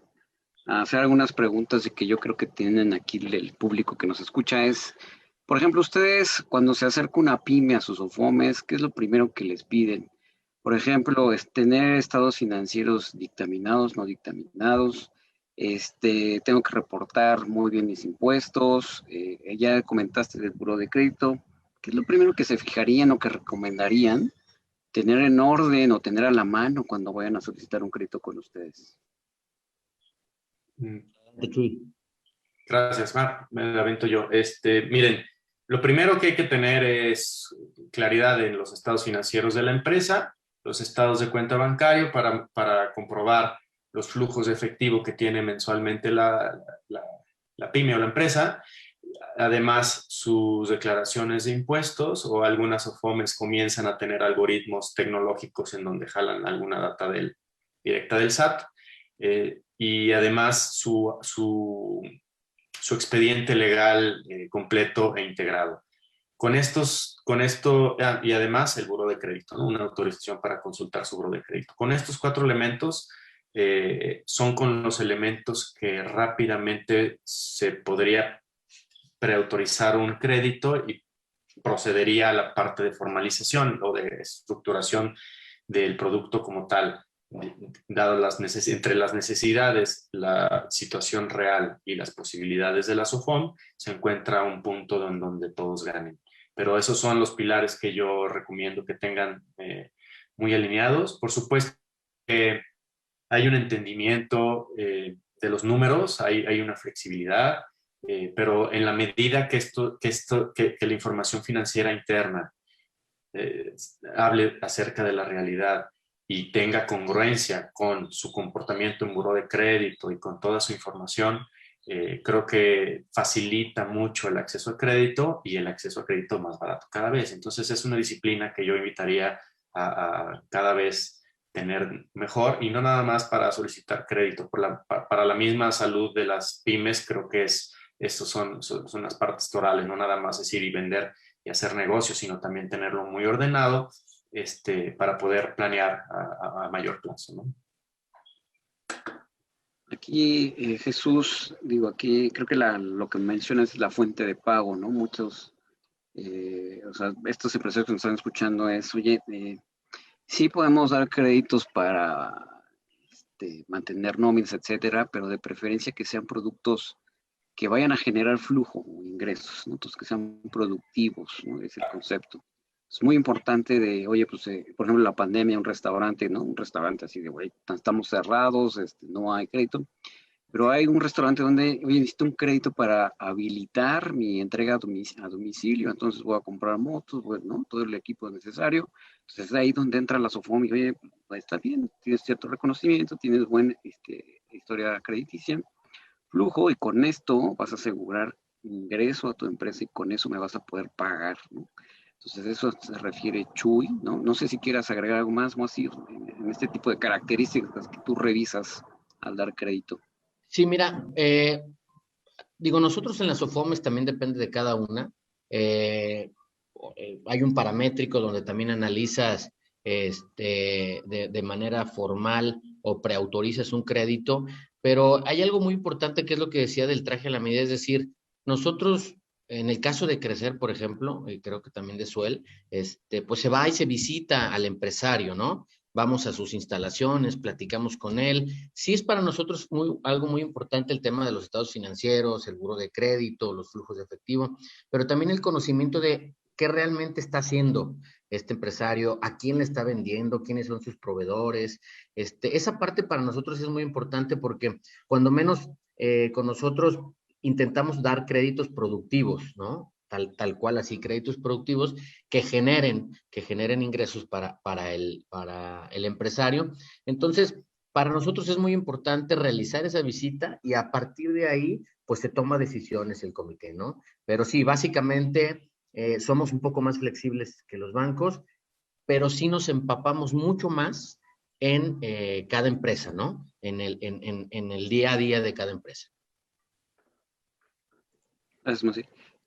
hacer algunas preguntas de que yo creo que tienen aquí el público que nos escucha. Por ejemplo, ustedes cuando se acerca una pyme a sus SOFOMES, ¿qué es lo primero que les piden? Por ejemplo, es tener estados financieros dictaminados, no dictaminados. Tengo que reportar muy bien mis impuestos. Ya comentaste del buró de crédito. ¿Qué es lo primero que se fijarían o que recomendarían tener en orden o tener a la mano cuando vayan a solicitar un crédito con ustedes? Gracias, Mar. Me avento yo. Miren, lo primero que hay que tener es claridad en los estados financieros de la empresa, los estados de cuenta bancario para comprobar los flujos de efectivo que tiene mensualmente la pyme o la empresa. Además, sus declaraciones de impuestos o algunas SOFOMES comienzan a tener algoritmos tecnológicos en donde jalan alguna data directa del SAT. Y además su expediente legal completo e integrado. Con esto, y además el buró de crédito, ¿no? Una autorización para consultar su buró de crédito. Con estos 4 elementos son con los elementos que rápidamente se podría preautorizar un crédito y procedería a la parte de formalización o de estructuración del producto como tal. Dadas entre las necesidades, la situación real y las posibilidades de la SOFOM, se encuentra un punto en donde todos ganen. Pero esos son los pilares que yo recomiendo que tengan muy alineados. Por supuesto que hay un entendimiento de los números, hay una flexibilidad, pero en la medida que la información financiera interna hable acerca de la realidad y tenga congruencia con su comportamiento en buró de crédito y con toda su información, creo que facilita mucho el acceso al crédito y el acceso al crédito más barato cada vez. Entonces es una disciplina que yo invitaría a cada vez tener mejor, y no nada más para solicitar crédito, para la misma salud de las pymes. Creo que estos son las partes torales, no nada más decir y vender y hacer negocios, sino también tenerlo muy ordenado para poder planear a mayor plazo, ¿no? Aquí, Jesús, digo, aquí creo que lo que mencionas es la fuente de pago, ¿no? Muchos, o sea, estos empresarios que nos están escuchando es, oye, sí podemos dar créditos para mantener nóminas, etcétera, pero de preferencia que sean productos que vayan a generar flujo o ingresos, ¿no? Entonces, que sean productivos, ¿no? Es el concepto. Es muy importante oye, pues, por ejemplo, la pandemia, un restaurante, ¿no? Un restaurante así de, güey, estamos cerrados, no hay crédito, pero hay un restaurante donde, oye, necesito un crédito para habilitar mi entrega a domicilio, entonces voy a comprar motos, ¿no? Todo el equipo necesario. Entonces, es ahí donde entra la SOFOM y, oye, pues, está bien, tienes cierto reconocimiento, tienes buena historia crediticia, flujo, y con esto vas a asegurar ingreso a tu empresa y con eso me vas a poder pagar, ¿no? Entonces, eso se refiere Chuy, ¿no? No sé si quieras agregar algo más, Moacir, en este tipo de características que tú revisas al dar crédito. Sí, mira, digo, nosotros en las SOFOMES también depende de cada una. Hay un paramétrico donde también analizas de manera formal o preautorizas un crédito, pero hay algo muy importante que es lo que decía del traje a la medida, es decir, nosotros, en el caso de Crecer, por ejemplo, y creo que también de Suel, pues se va y se visita al empresario, ¿no? Vamos a sus instalaciones, platicamos con él. Sí es para nosotros algo muy importante el tema de los estados financieros, el buró de crédito, los flujos de efectivo, pero también el conocimiento de qué realmente está haciendo este empresario, a quién le está vendiendo, quiénes son sus proveedores. Esa parte para nosotros es muy importante porque cuando menos con nosotros intentamos dar créditos productivos, ¿no? Tal cual, así, créditos productivos que generen ingresos para el empresario. Entonces, para nosotros es muy importante realizar esa visita y a partir de ahí, pues se toma decisiones el comité, ¿no? Pero sí, básicamente somos un poco más flexibles que los bancos, pero sí nos empapamos mucho más en cada empresa, ¿no? En el día a día de cada empresa.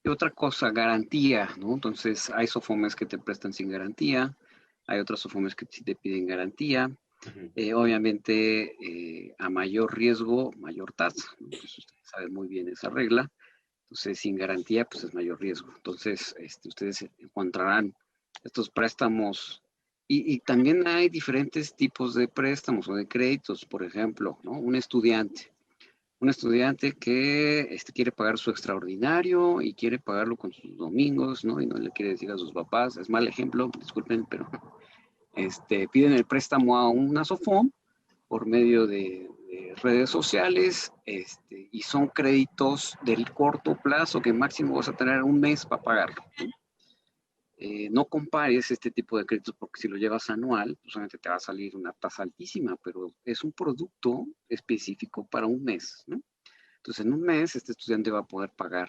Y otra cosa, garantía, ¿no? Entonces, hay SOFOMES que te prestan sin garantía, hay otras SOFOMES que sí te piden garantía. Obviamente, a mayor riesgo, mayor tasa, ¿no? Entonces, ustedes saben muy bien esa regla. Entonces, sin garantía, pues es mayor riesgo. Entonces, ustedes encontrarán estos préstamos. Y también hay diferentes tipos de préstamos o de créditos. Por ejemplo, ¿no? Un estudiante que quiere pagar su extraordinario y quiere pagarlo con sus domingos, ¿no? Y no le quiere decir a sus papás, es mal ejemplo, disculpen, pero piden el préstamo a una SOFOM por medio de redes sociales, y son créditos del corto plazo que máximo vas a tener un mes para pagarlo, ¿no? No compares este tipo de créditos porque si lo llevas anual, pues obviamente te va a salir una tasa altísima, pero es un producto específico para un mes, ¿no? Entonces, en un mes, este estudiante va a poder pagar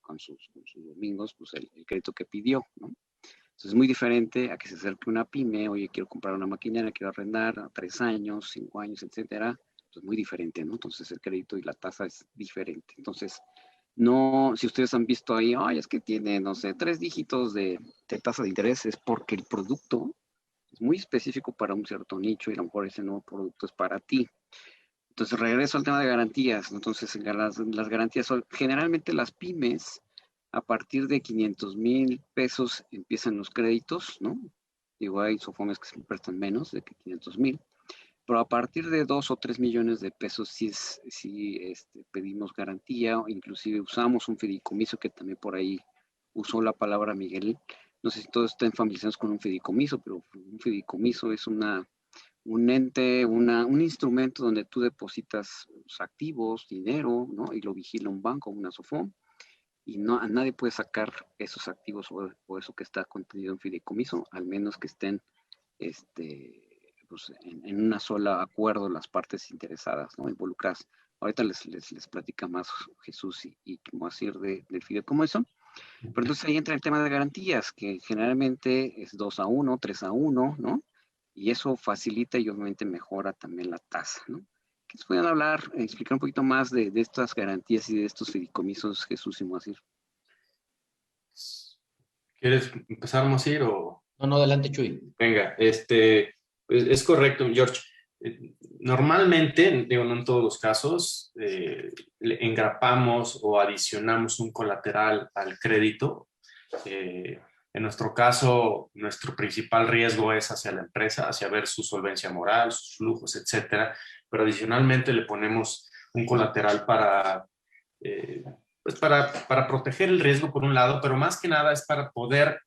con sus domingos, pues el crédito que pidió, ¿no? Entonces, es muy diferente a que se acerque una pyme, oye, quiero comprar una maquinaria, quiero arrendar a 3 años, 5 años, etcétera. Pues muy diferente, ¿no? Entonces, el crédito y la tasa es diferente. Entonces, No, si ustedes han visto ahí, ay, es que tiene, no sé, 3 dígitos de tasa de interés, es porque el producto es muy específico para un cierto nicho y a lo mejor ese nuevo producto es para ti. Entonces, regreso al tema de garantías. Entonces, las garantías son generalmente las pymes, a partir de 500,000 pesos empiezan los créditos, ¿no? Digo, hay SOFOMES que se prestan menos de que 500,000, pero a partir de 2 o 3 millones de pesos sí pedimos garantía, o inclusive usamos un fideicomiso, que también por ahí usó la palabra Miguel. No sé si todos están familiarizados con un fideicomiso, pero un fideicomiso es un ente, un instrumento donde tú depositas los activos, dinero, ¿no? Y lo vigila un banco, una SOFOM, y a nadie puede sacar esos activos o eso que está contenido en fideicomiso, al menos que estén pues, en una sola acuerdo las partes interesadas, ¿no? Involucradas. Ahorita les platica más Jesús y Moacir del fideicomiso. Pero entonces ahí entra el tema de garantías, que generalmente es 2-1, 3-1, ¿no? Y eso facilita y obviamente mejora también la tasa, ¿no? ¿Qué nos pueden hablar, explicar un poquito más de estas garantías y de estos fideicomisos, Jesús y Moacir? ¿Quieres empezar, Moacir, o...? No, adelante, Chuy. Venga, es correcto, George. Normalmente, digo, no en todos los casos, le engrapamos o adicionamos un colateral al crédito. En nuestro caso, nuestro principal riesgo es hacia la empresa, hacia ver su solvencia moral, sus flujos, etcétera. Pero adicionalmente le ponemos un colateral pues para proteger el riesgo por un lado, pero más que nada es para poder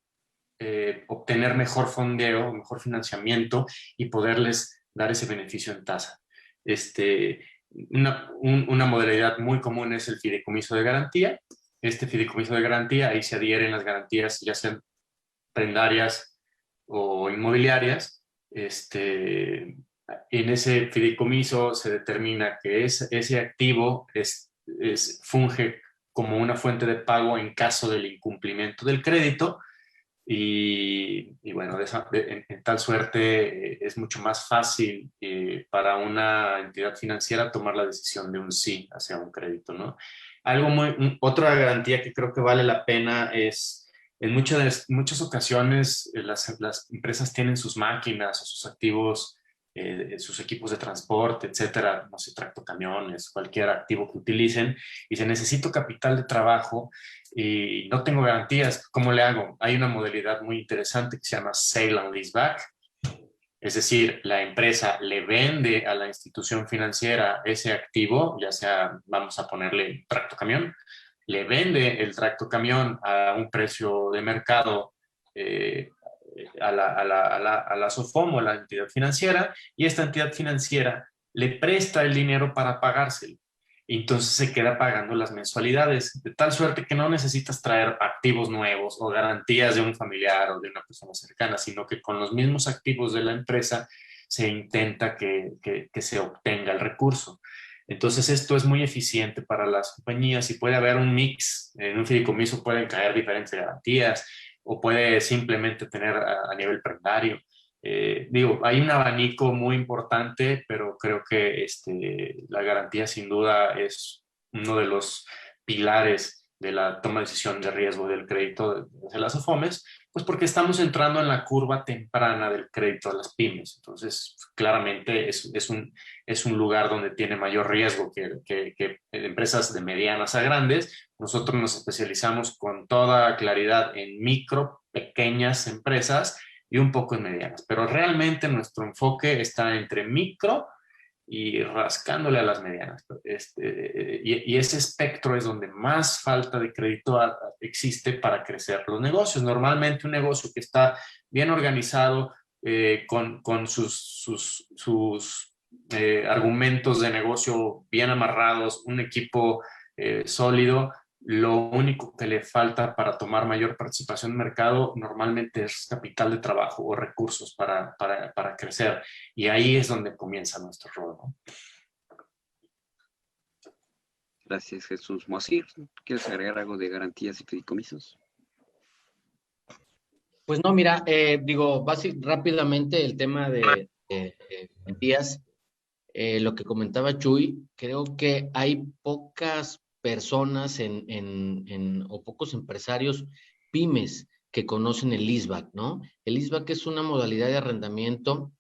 obtener mejor fondeo, mejor financiamiento y poderles dar ese beneficio en tasa. Una modalidad muy común es el fideicomiso de garantía. Este fideicomiso de garantía, ahí se adhieren las garantías, ya sean prendarias o inmobiliarias. En ese fideicomiso se determina que ese activo funge como una fuente de pago en caso del incumplimiento del crédito. Y bueno, en tal suerte es mucho más fácil para una entidad financiera tomar la decisión de un sí hacia un crédito, ¿no? Otra garantía que creo que vale la pena es, en muchas ocasiones las empresas tienen sus máquinas o sus activos, sus equipos de transporte, etcétera, no sé, tractocamiones, cualquier activo que utilicen, y se necesita capital de trabajo y no tengo garantías. ¿Cómo le hago? Hay una modalidad muy interesante que se llama Sale and Leaseback. Es decir, la empresa le vende a la institución financiera ese activo, ya sea, vamos a ponerle tractocamión, le vende el tractocamión a un precio de mercado a la SOFOM o a la entidad financiera, y esta entidad financiera le presta el dinero para pagárselo. Y entonces se queda pagando las mensualidades, de tal suerte que no necesitas traer activos nuevos o garantías de un familiar o de una persona cercana, sino que con los mismos activos de la empresa se intenta que se obtenga el recurso. Entonces esto es muy eficiente para las compañías y puede haber un mix. En un fideicomiso pueden caer diferentes garantías o puede simplemente tener a nivel prendario. Hay un abanico muy importante, pero creo que la garantía sin duda es uno de los pilares de la toma de decisión de riesgo del crédito de las SOFOMES, pues porque estamos entrando en la curva temprana del crédito a las pymes. Entonces, claramente es un lugar donde tiene mayor riesgo que empresas de medianas a grandes. Nosotros nos especializamos con toda claridad en micro, pequeñas empresas y un poco en medianas, pero realmente nuestro enfoque está entre micro y rascándole a las medianas. Y ese espectro es donde más falta de crédito existe para crecer los negocios. Normalmente un negocio que está bien organizado, con sus argumentos de negocio bien amarrados, un equipo sólido, lo único que le falta para tomar mayor participación en el mercado normalmente es capital de trabajo o recursos para crecer. Y ahí es donde comienza nuestro rol, ¿no? Gracias, Jesús. Moacir, ¿quieres agregar algo de garantías y fideicomisos? Pues no, mira, rápidamente el tema de garantías, lo que comentaba Chuy, creo que hay pocas personas o pocos empresarios pymes que conocen el leaseback, ¿no? El leaseback es una modalidad de arrendamiento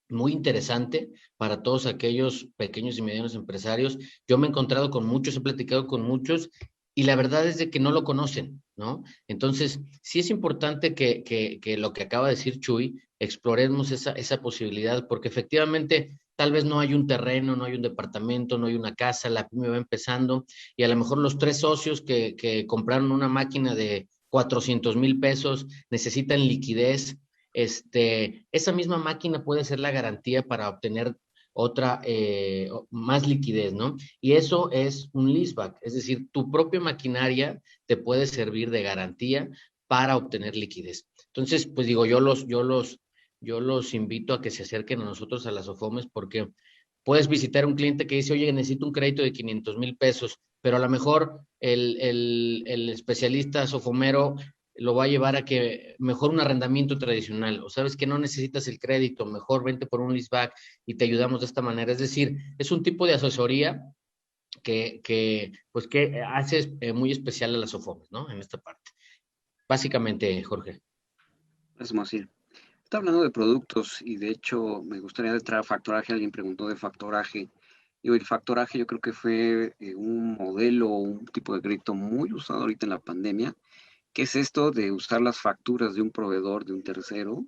muy interesante para todos aquellos pequeños y medianos empresarios. Yo me he encontrado con muchos, he platicado con muchos, y la verdad es de que no lo conocen, ¿no? Entonces, sí es importante que lo que acaba de decir Chuy, exploremos esa posibilidad, porque efectivamente tal vez no hay un terreno, no hay un departamento, no hay una casa, la pyme va empezando, y a lo mejor los 3 socios que compraron una máquina de 400,000 pesos necesitan liquidez. Esa misma máquina puede ser la garantía para obtener otra, más liquidez, ¿no? Y eso es un leaseback, es decir, tu propia maquinaria te puede servir de garantía para obtener liquidez. Entonces, pues digo, yo los invito a que se acerquen a nosotros, a las OFOMES, porque puedes visitar a un cliente que dice, oye, necesito un crédito de 500,000 pesos, pero a lo mejor el especialista sofomero lo va a llevar a que mejor un arrendamiento tradicional, o sabes que no necesitas el crédito, mejor vente por un leaseback y te ayudamos de esta manera. Es decir, es un tipo de asesoría pues que hace muy especial a las OFOMES, ¿no? En esta parte. Básicamente, Jorge. Es así. Está hablando de productos y de hecho me gustaría entrar a factoraje. Alguien preguntó de factoraje. Digo, el factoraje yo creo que fue un modelo, un tipo de crédito muy usado ahorita en la pandemia. ¿Qué es esto de usar las facturas de un proveedor, de un tercero?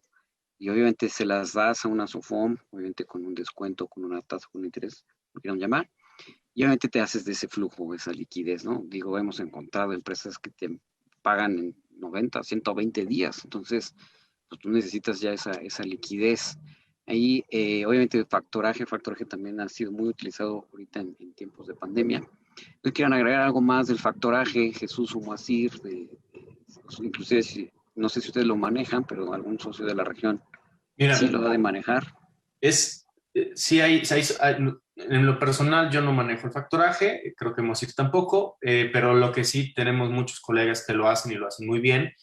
Y obviamente se las das a una SOFOM, obviamente con un descuento, con una tasa, con un interés, lo quieran llamar. Y obviamente te haces de ese flujo, esa liquidez, ¿no? Digo, hemos encontrado empresas que te pagan en 90, 120 días. Entonces, pues tú necesitas ya esa liquidez. Ahí, obviamente, factoraje también ha sido muy utilizado ahorita en tiempos de pandemia. ¿No quieran agregar algo más del factoraje, Jesús o Moacir? Inclusive, no sé si ustedes lo manejan, pero algún socio de la región Mira, sí lo ha de manejar. Sí en lo personal yo no manejo el factoraje, creo que Mosif tampoco, pero lo que sí tenemos muchos colegas que lo hacen y lo hacen muy bien,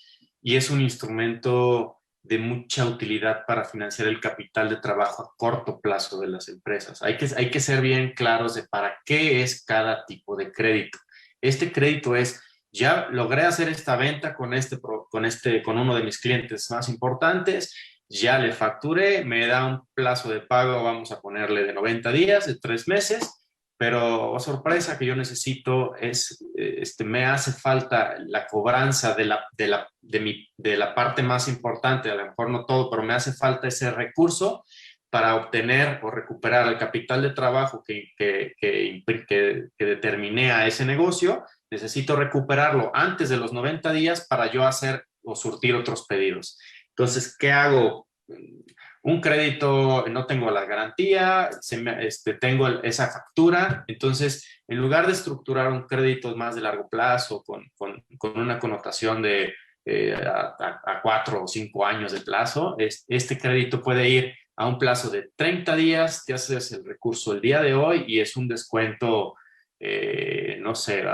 y es un instrumento de mucha utilidad para financiar el capital de trabajo a corto plazo de las empresas. Hay que ser bien claros de para qué es cada tipo de crédito. Este crédito es, ya logré hacer esta venta con uno de mis clientes más importantes, ya le facturé, me da un plazo de pago, vamos a ponerle de 90 días, de 3 meses, pero oh, sorpresa que yo necesito es, me hace falta la cobranza de la parte más importante, a lo mejor no todo, pero me hace falta ese recurso para obtener o recuperar el capital de trabajo que determiné a ese negocio. Necesito recuperarlo antes de los 90 días para yo hacer o surtir otros pedidos. Entonces, ¿qué hago? Un crédito, no tengo la garantía, tengo esa factura. Entonces, en lugar de estructurar un crédito más de largo plazo con una connotación de a 4 o 5 años de plazo, este crédito puede ir a un plazo de 30 días, te haces el recurso el día de hoy y es un descuento, no sé,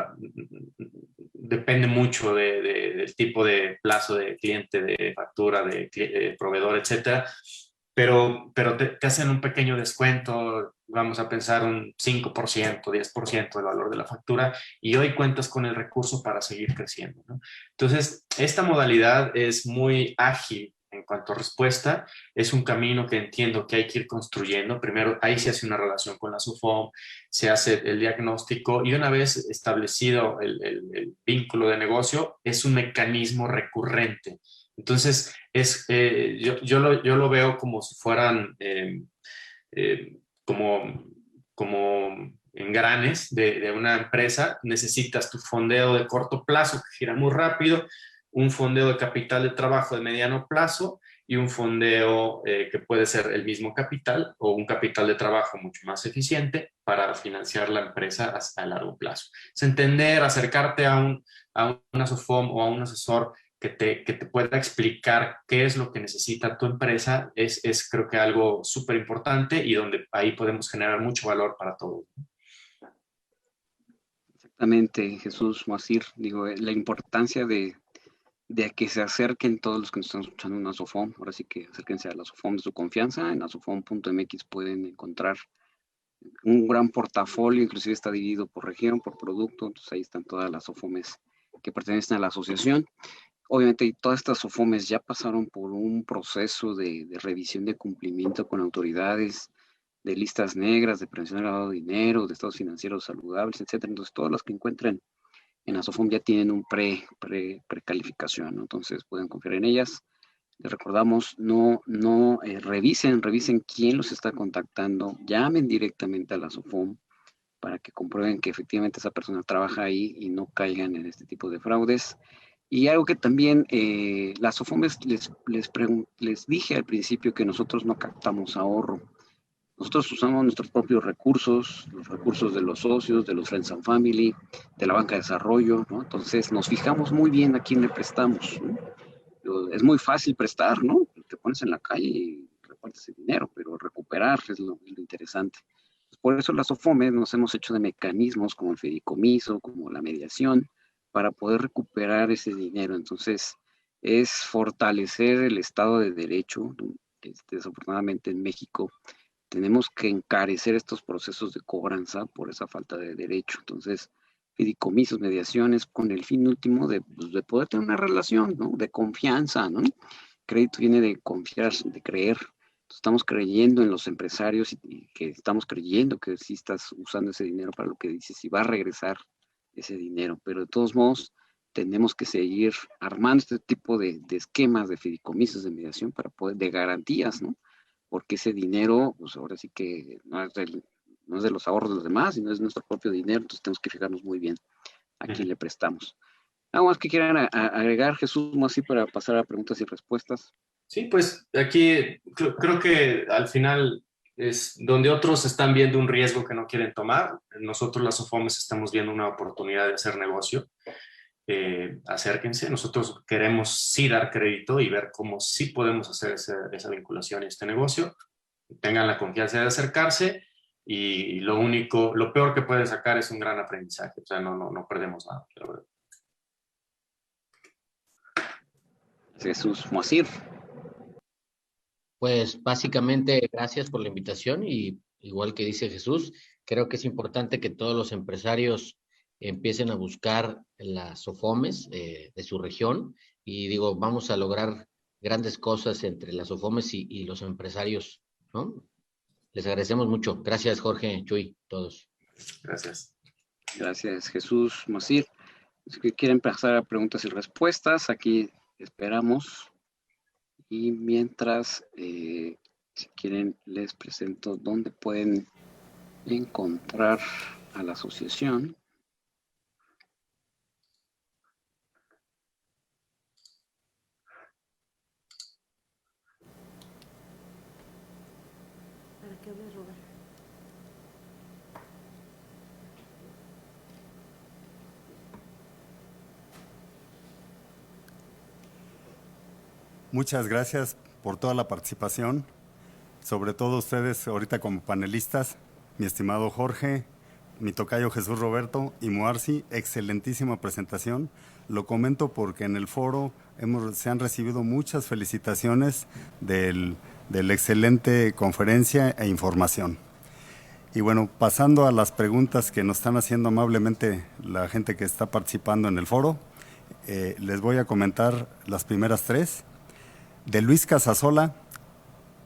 depende mucho del tipo de plazo de cliente, de factura, de proveedor, etcétera. Pero te hacen un pequeño descuento, vamos a pensar un 5%, 10% del valor de la factura, y hoy cuentas con el recurso para seguir creciendo, ¿no? Entonces, esta modalidad es muy ágil en cuanto a respuesta, es un camino que entiendo que hay que ir construyendo. Primero, ahí se hace una relación con la SOFOM, se hace el diagnóstico, y una vez establecido el vínculo de negocio, es un mecanismo recurrente. Entonces, yo lo veo como si fueran como engranes de una empresa. Necesitas tu fondeo de corto plazo, que gira muy rápido, un fondeo de capital de trabajo de mediano plazo y un fondeo que puede ser el mismo capital o un capital de trabajo mucho más eficiente para financiar la empresa a largo plazo. Es entender, acercarte a una SOFOM o a un asesor que te pueda explicar qué es lo que necesita tu empresa, es creo que algo súper importante y donde ahí podemos generar mucho valor para todos. Exactamente, Jesús, Moacir. Digo, la importancia de que se acerquen todos los que nos están escuchando una SOFOM. Ahora sí que acérquense a la SOFOM de su confianza. En asofom.mx pueden encontrar un gran portafolio, inclusive está dividido por región, por producto, entonces ahí están todas las SOFOMES que pertenecen a la asociación. Obviamente todas estas SOFOMES ya pasaron por un proceso de revisión de cumplimiento con autoridades, de listas negras, de prevención del lavado de dinero, de estados financieros saludables, etcétera. Entonces todos los que encuentren en la SOFOM ya tienen un precalificación, ¿no? Entonces pueden confiar en ellas. Les recordamos, revisen quién los está contactando, llamen directamente a la SOFOM para que comprueben que efectivamente esa persona trabaja ahí y no caigan en este tipo de fraudes. Y algo que también las SOFOMES les dije al principio que nosotros no captamos ahorro. Nosotros usamos nuestros propios recursos, los recursos de los socios, de los Friends and Family, de la banca de desarrollo, ¿no? Entonces nos fijamos muy bien a quién le prestamos, ¿no? Es muy fácil prestar, ¿no? Te pones en la calle y repartes el dinero, pero recuperar es lo interesante. Por eso las SOFOMES nos hemos hecho de mecanismos como el fideicomiso, como la mediación, para poder recuperar ese dinero. Entonces, es fortalecer el Estado de Derecho. Desafortunadamente en México tenemos que encarecer estos procesos de cobranza por esa falta de derecho. Entonces, fideicomisos, mediaciones, con el fin último de poder tener una relación, ¿no? De confianza, ¿no? Crédito viene de confiar, de creer. Estamos creyendo en los empresarios y que estamos creyendo que sí estás usando ese dinero para lo que dices y va a regresar ese dinero. Pero de todos modos, tenemos que seguir armando este tipo de esquemas de fideicomisos, de mediación, para poder, de garantías, ¿no? Porque ese dinero, pues ahora sí que no es de los ahorros de los demás, sino es nuestro propio dinero, entonces tenemos que fijarnos muy bien a quién le prestamos. ¿Algo más que quieran agregar, Jesús, más así para pasar a preguntas y respuestas? Sí, pues aquí creo que al final es donde otros están viendo un riesgo que no quieren tomar. Nosotros las SOFOMES estamos viendo una oportunidad de hacer negocio. Acérquense, nosotros queremos sí dar crédito y ver cómo sí podemos hacer esa vinculación y este negocio. Tengan la confianza de acercarse y lo peor que pueden sacar es un gran aprendizaje, o sea, no perdemos nada, la verdad. Jesús Moacir. Pues básicamente gracias por la invitación y igual que dice Jesús, creo que es importante que todos los empresarios empiecen a buscar las SOFOMES de su región y digo, vamos a lograr grandes cosas entre las SOFOMES y los empresarios, ¿no? Les agradecemos mucho. Gracias, Jorge, Chuy, todos. Gracias. Gracias, Jesús Moacir. Si quieren pasar a preguntas y respuestas, aquí esperamos. Y mientras, si quieren, les presento dónde pueden encontrar a la asociación. ¿Para qué hablas, Robert? Muchas gracias por toda la participación, sobre todo ustedes ahorita como panelistas, mi estimado Jorge, mi tocayo Jesús Roberto y Moarsi, excelentísima presentación. Lo comento porque en el foro se han recibido muchas felicitaciones de la excelente conferencia e información. Y bueno, pasando a las preguntas que nos están haciendo amablemente la gente que está participando en el foro, les voy a comentar las primeras tres. De Luis Casasola,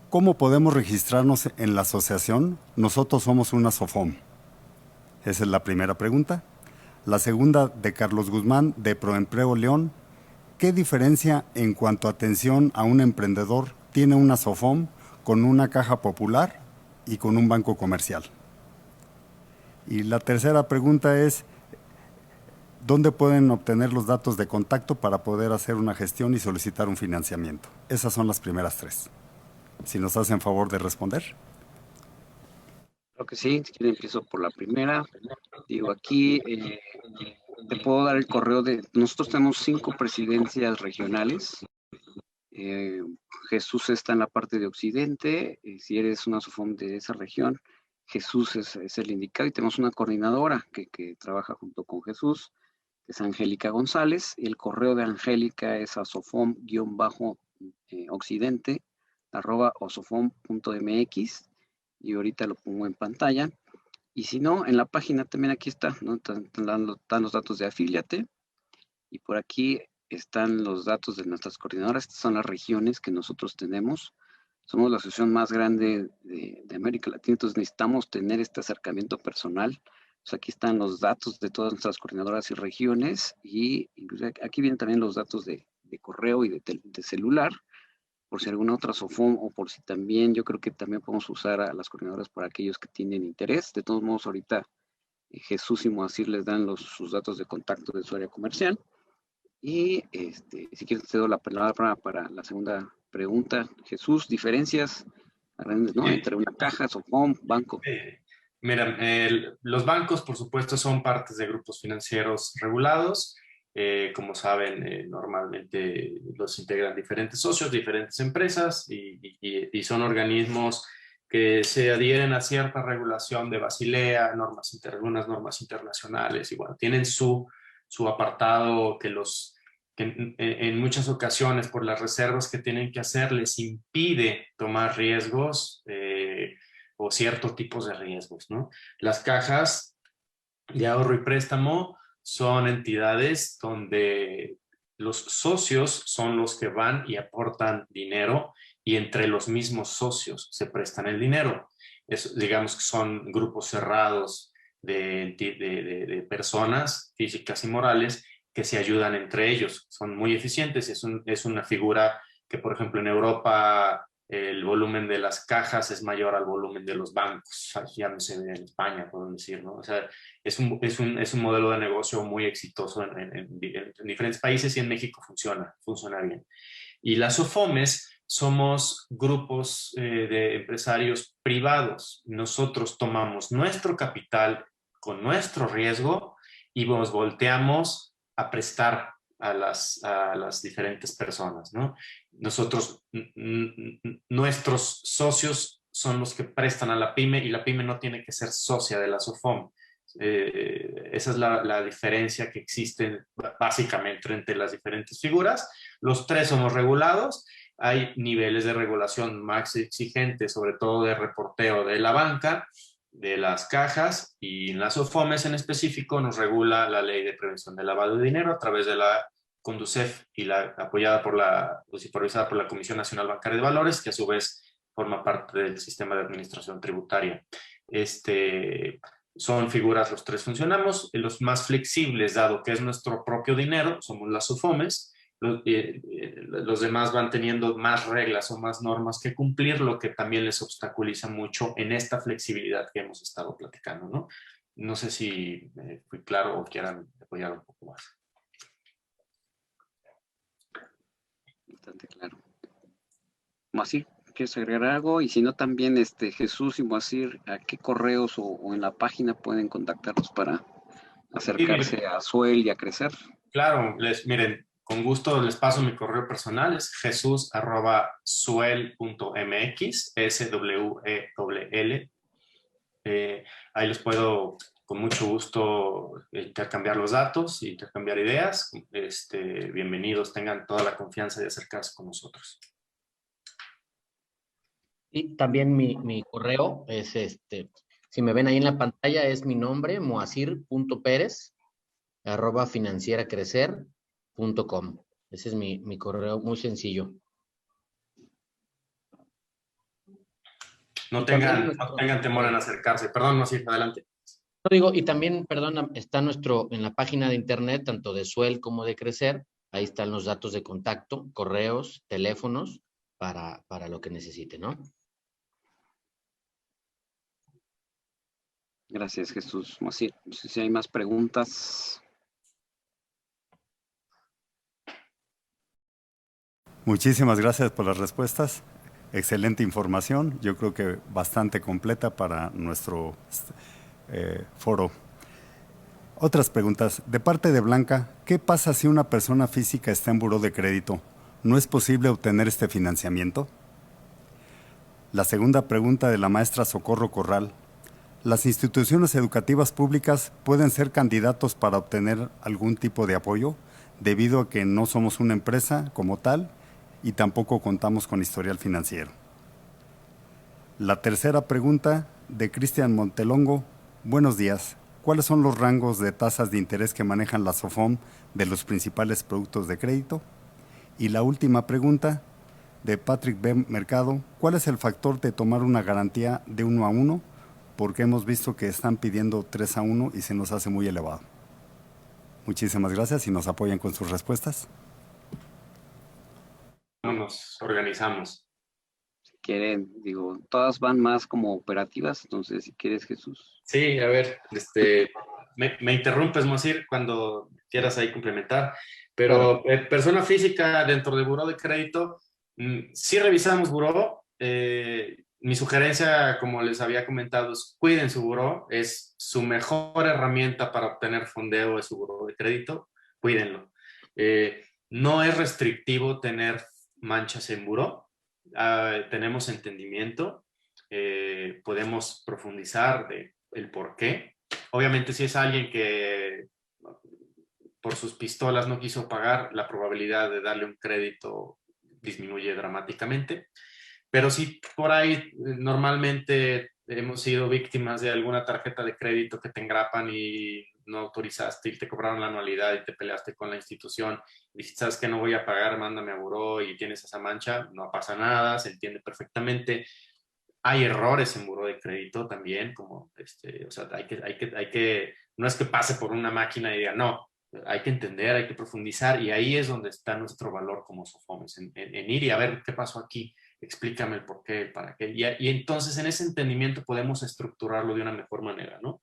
¿cómo podemos registrarnos en la asociación? Nosotros somos una SOFOM. Esa es la primera pregunta. La segunda, de Carlos Guzmán, de Proempleo León, ¿qué diferencia en cuanto a atención a un emprendedor tiene una SOFOM con una caja popular y con un banco comercial? Y la tercera pregunta es, ¿dónde pueden obtener los datos de contacto para poder hacer una gestión y solicitar un financiamiento? Esas son las primeras tres. Si nos hacen favor de responder. Creo que sí, si quieren empiezo por la primera. Digo, aquí te puedo dar el correo de... Nosotros tenemos 5 presidencias regionales. Jesús está en la parte de Occidente. Si eres una SOFOM de esa región, Jesús es el indicado. Y tenemos una coordinadora que trabaja junto con Jesús, que es Angélica González. Y el correo de Angélica es a sofom-occidente@osofom.mx. Y ahorita lo pongo en pantalla. Y si no, en la página también aquí está, ¿no? Están los datos de Afíliate, y por aquí están los datos de nuestras coordinadoras. Estas son las regiones que nosotros tenemos. Somos la asociación más grande de América Latina, entonces necesitamos tener este acercamiento personal. Pues aquí están los datos de todas nuestras coordinadoras y regiones, y aquí vienen también los datos de correo y de celular, por si alguna otra SOFOM, o por si también, yo creo que también podemos usar a las coordinadoras para aquellos que tienen interés. De todos modos, ahorita Jesús y Moacir les dan sus datos de contacto de su área comercial. Y si quieres te doy la palabra para la segunda pregunta. Jesús, diferencias grandes, ¿no? Entre una caja, SOFOM, banco. Mira, los bancos, por supuesto, son partes de grupos financieros regulados. Como saben, normalmente los integran diferentes socios, diferentes empresas, y son organismos que se adhieren a cierta regulación de Basilea, algunas normas internacionales, y bueno, tienen su apartado que en muchas ocasiones, por las reservas que tienen que hacer, les impide tomar riesgos o ciertos tipos de riesgos, ¿no? Las cajas de ahorro y préstamo son entidades donde los socios son los que van y aportan dinero, y entre los mismos socios se prestan el dinero. Digamos que son grupos cerrados de personas físicas y morales que se ayudan entre ellos. Son muy eficientes. Es una figura que, por ejemplo, en Europa el volumen de las cajas es mayor al volumen de los bancos, llámese en España, podemos decir, ¿no? O sea, es un modelo de negocio muy exitoso en diferentes países, y en México funciona bien. Y las SOFOMES somos grupos de empresarios privados. Nosotros tomamos nuestro capital con nuestro riesgo y nos volteamos a prestar a las diferentes personas, ¿no? Nuestros socios son los que prestan a la pyme, y la pyme no tiene que ser socia de la SOFOM. Esa es la diferencia que existe básicamente entre las diferentes figuras. Los tres somos regulados. Hay niveles de regulación más exigentes, sobre todo de reporteo de la banca, de las cajas, y en las SOFOMES en específico nos regula la Ley de Prevención del Lavado de Dinero a través de la CONDUCEF, y apoyada o supervisada por la Comisión Nacional Bancaria de Valores, que a su vez forma parte del sistema de administración tributaria. Son figuras, los tres funcionamos. Los más flexibles, dado que es nuestro propio dinero, somos las SOFOMES. Los demás van teniendo más reglas o más normas que cumplir, lo que también les obstaculiza mucho en esta flexibilidad que hemos estado platicando, ¿no? No sé si fui claro o quieran apoyar un poco más. Bastante claro. Moacir, ¿quieres agregar algo? Y si no, también Jesús y Moacir, ¿a qué correos o en la página pueden contactarlos para acercarse a Suel y a crecer? Claro, miren, con gusto les paso mi correo personal, es jesus@suel.mx, SWELL. Ahí les puedo, con mucho gusto, intercambiar los datos, intercambiar ideas. Bienvenidos, tengan toda la confianza de acercarse con nosotros. Y también mi correo es si me ven ahí en la pantalla, es mi nombre, moacir.perez@financieracrecer.com. Ese es mi correo, muy sencillo. No tengan temor en acercarse. Perdón, Moacir, adelante. No digo, y también, perdón, está en la página de internet, tanto de Suel como de Crecer, ahí están los datos de contacto, correos, teléfonos, para lo que necesite, ¿no? Gracias, Jesús. Moacir, no sé si hay más preguntas. Muchísimas gracias por las respuestas. Excelente información, yo creo que bastante completa para nuestro foro. Otras preguntas. De parte de Blanca, ¿qué pasa si una persona física está en buró de crédito? ¿No es posible obtener este financiamiento? La segunda pregunta de la maestra Socorro Corral. ¿Las instituciones educativas públicas pueden ser candidatos para obtener algún tipo de apoyo, debido a que no somos una empresa como tal y tampoco contamos con historial financiero? La tercera pregunta de Cristian Montelongo. Buenos días. ¿Cuáles son los rangos de tasas de interés que manejan la SOFOM de los principales productos de crédito? Y la última pregunta, de Patrick B. Mercado, ¿cuál es el factor de tomar una garantía de 1:1? Porque hemos visto que están pidiendo 3:1 y se nos hace muy elevado. Muchísimas gracias y nos apoyan con sus respuestas. Nos organizamos. Si quieren, digo, todas van más como operativas, entonces si quieres, Jesús. Sí, a ver, me interrumpes, Mosir, cuando quieras ahí complementar, pero persona física dentro de buró de crédito, sí revisamos buró. Mi sugerencia, como les había comentado, es cuiden su buró, es su mejor herramienta para obtener fondeo de su buró de crédito, cuídenlo. No es restrictivo tener manchas en buró, tenemos entendimiento, podemos profundizar de el por qué. Obviamente, si es alguien que por sus pistolas no quiso pagar, la probabilidad de darle un crédito disminuye dramáticamente. Pero si por ahí normalmente hemos sido víctimas de alguna tarjeta de crédito que te engrapan y no autorizaste y te cobraron la anualidad y te peleaste con la institución, y dijiste, ¿sabes qué? No voy a pagar, mándame a buró y tienes esa mancha, no pasa nada, se entiende perfectamente. Hay errores en buró de crédito también, como o sea, no es que pase por una máquina y diga, no, hay que entender, hay que profundizar, y ahí es donde está nuestro valor como SOFOMES, en ir y a ver qué pasó aquí, explícame el por qué, el para qué, y entonces en ese entendimiento podemos estructurarlo de una mejor manera, ¿no?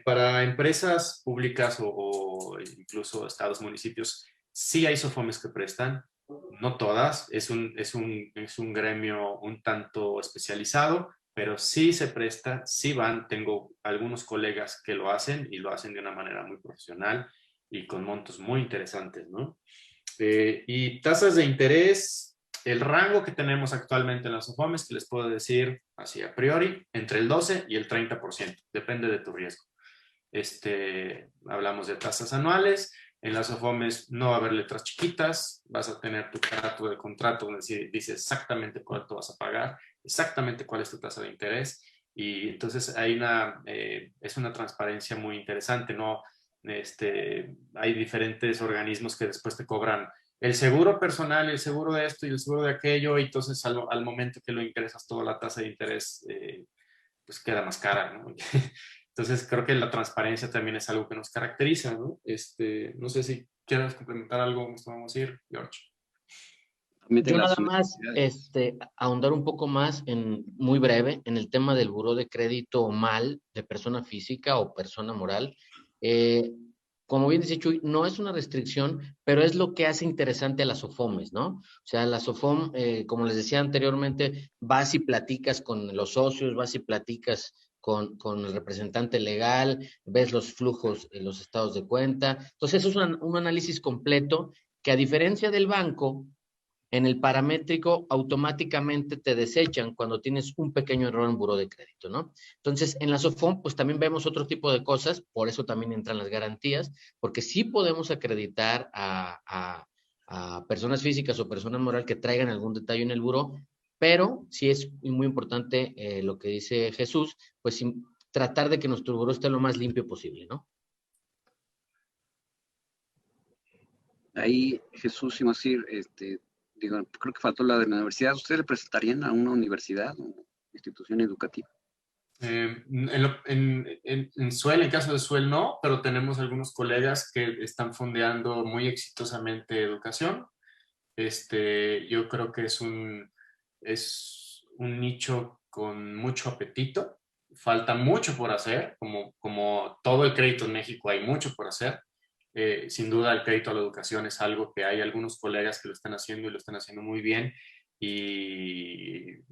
Para empresas públicas o incluso estados, municipios, sí hay SOFOMES que prestan, no todas, es un gremio un tanto especializado, pero sí se presta, sí van. Tengo algunos colegas que lo hacen y lo hacen de una manera muy profesional y con montos muy interesantes, ¿no? Y tasas de interés, el rango que tenemos actualmente en las SOFOMES, que les puedo decir así a priori, entre el 12 y el 30%, depende de tu riesgo. Hablamos de tasas anuales. En las SOFOMES no va a haber letras chiquitas, vas a tener tu carátula de contrato donde dice exactamente cuánto vas a pagar, exactamente cuál es tu tasa de interés, y entonces hay es una transparencia muy interesante, ¿no? Hay diferentes organismos que después te cobran el seguro personal, el seguro de esto y el seguro de aquello, y entonces al momento que lo ingresas toda la tasa de interés pues queda más cara, ¿no? Entonces, creo que la transparencia también es algo que nos caracteriza, ¿no? No sé si quieres complementar algo, nos vamos a ir, George. Yo nada más, ahondar un poco más, muy breve, en el tema del buró de crédito mal de persona física o persona moral. Como bien dice Chuy, no es una restricción, pero es lo que hace interesante a las SOFOMES, ¿no? O sea, la SOFOM, como les decía anteriormente, vas y platicas con los socios, vas y platicas con el representante legal, ves los flujos, los estados de cuenta. Entonces, eso es un análisis completo que, a diferencia del banco, en el paramétrico automáticamente te desechan cuando tienes un pequeño error en buró de crédito, ¿no? Entonces, en la SOFOM, pues también vemos otro tipo de cosas, por eso también entran las garantías, porque sí podemos acreditar a personas físicas o personas morales que traigan algún detalle en el buró, pero sí es muy importante lo que dice Jesús, pues tratar de que nuestro buró esté lo más limpio posible, ¿no? Ahí, Jesús, y decir, digo, creo que faltó la de la universidad. ¿Ustedes le presentarían a una universidad o institución educativa? En Suel, en caso de Suel no, pero tenemos algunos colegas que están fondeando muy exitosamente educación. Yo creo que es un nicho con mucho apetito. Falta mucho por hacer, como todo el crédito en México hay mucho por hacer. Sin duda el crédito a la educación es algo que hay algunos colegas que lo están haciendo y lo están haciendo muy bien, y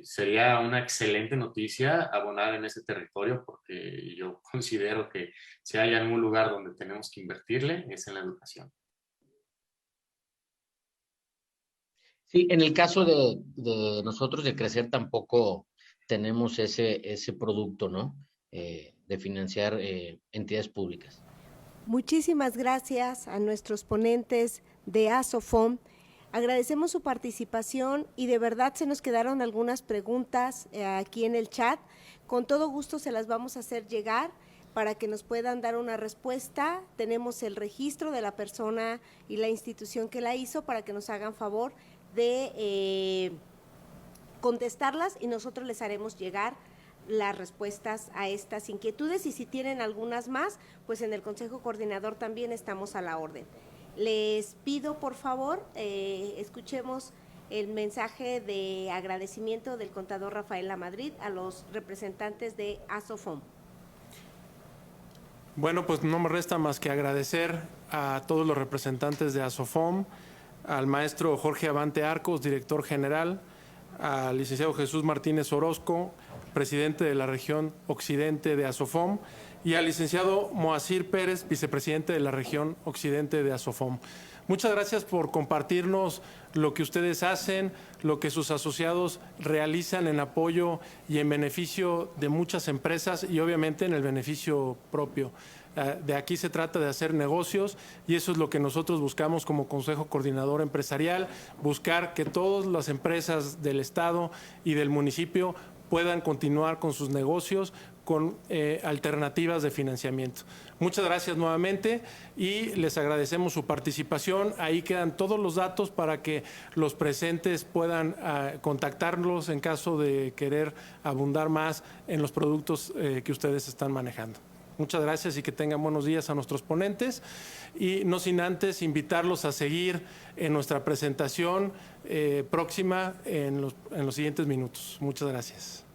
sería una excelente noticia abonar en ese territorio, porque yo considero que si hay algún lugar donde tenemos que invertirle es en la educación. Sí, en el caso de nosotros de Crecer tampoco tenemos ese producto, ¿no? De financiar entidades públicas. Muchísimas gracias a nuestros ponentes de ASOFOM. Agradecemos su participación y de verdad se nos quedaron algunas preguntas aquí en el chat. Con todo gusto se las vamos a hacer llegar para que nos puedan dar una respuesta. Tenemos el registro de la persona y la institución que la hizo para que nos hagan favor de contestarlas y nosotros les haremos llegar las respuestas a estas inquietudes y si tienen algunas más, pues en el Consejo Coordinador también estamos a la orden. Les pido, por favor, escuchemos el mensaje de agradecimiento del contador Rafael Lamadrid a los representantes de ASOFOM. Bueno, pues no me resta más que agradecer a todos los representantes de ASOFOM, al maestro Jorge Abante Arcos, director general, al licenciado Jesús Martínez Orozco, presidente de la región occidente de ASOFOM, y al licenciado Moacir Pérez, vicepresidente de la región occidente de ASOFOM. Muchas gracias por compartirnos lo que ustedes hacen, lo que sus asociados realizan en apoyo y en beneficio de muchas empresas y obviamente en el beneficio propio. De aquí se trata de hacer negocios y eso es lo que nosotros buscamos como Consejo Coordinador Empresarial, buscar que todas las empresas del Estado y del municipio puedan continuar con sus negocios con alternativas de financiamiento. Muchas gracias nuevamente y les agradecemos su participación. Ahí quedan todos los datos para que los presentes puedan contactarlos en caso de querer abundar más en los productos que ustedes están manejando. Muchas gracias y que tengan buenos días a nuestros ponentes y no sin antes invitarlos a seguir en nuestra presentación próxima en los siguientes minutos. Muchas gracias.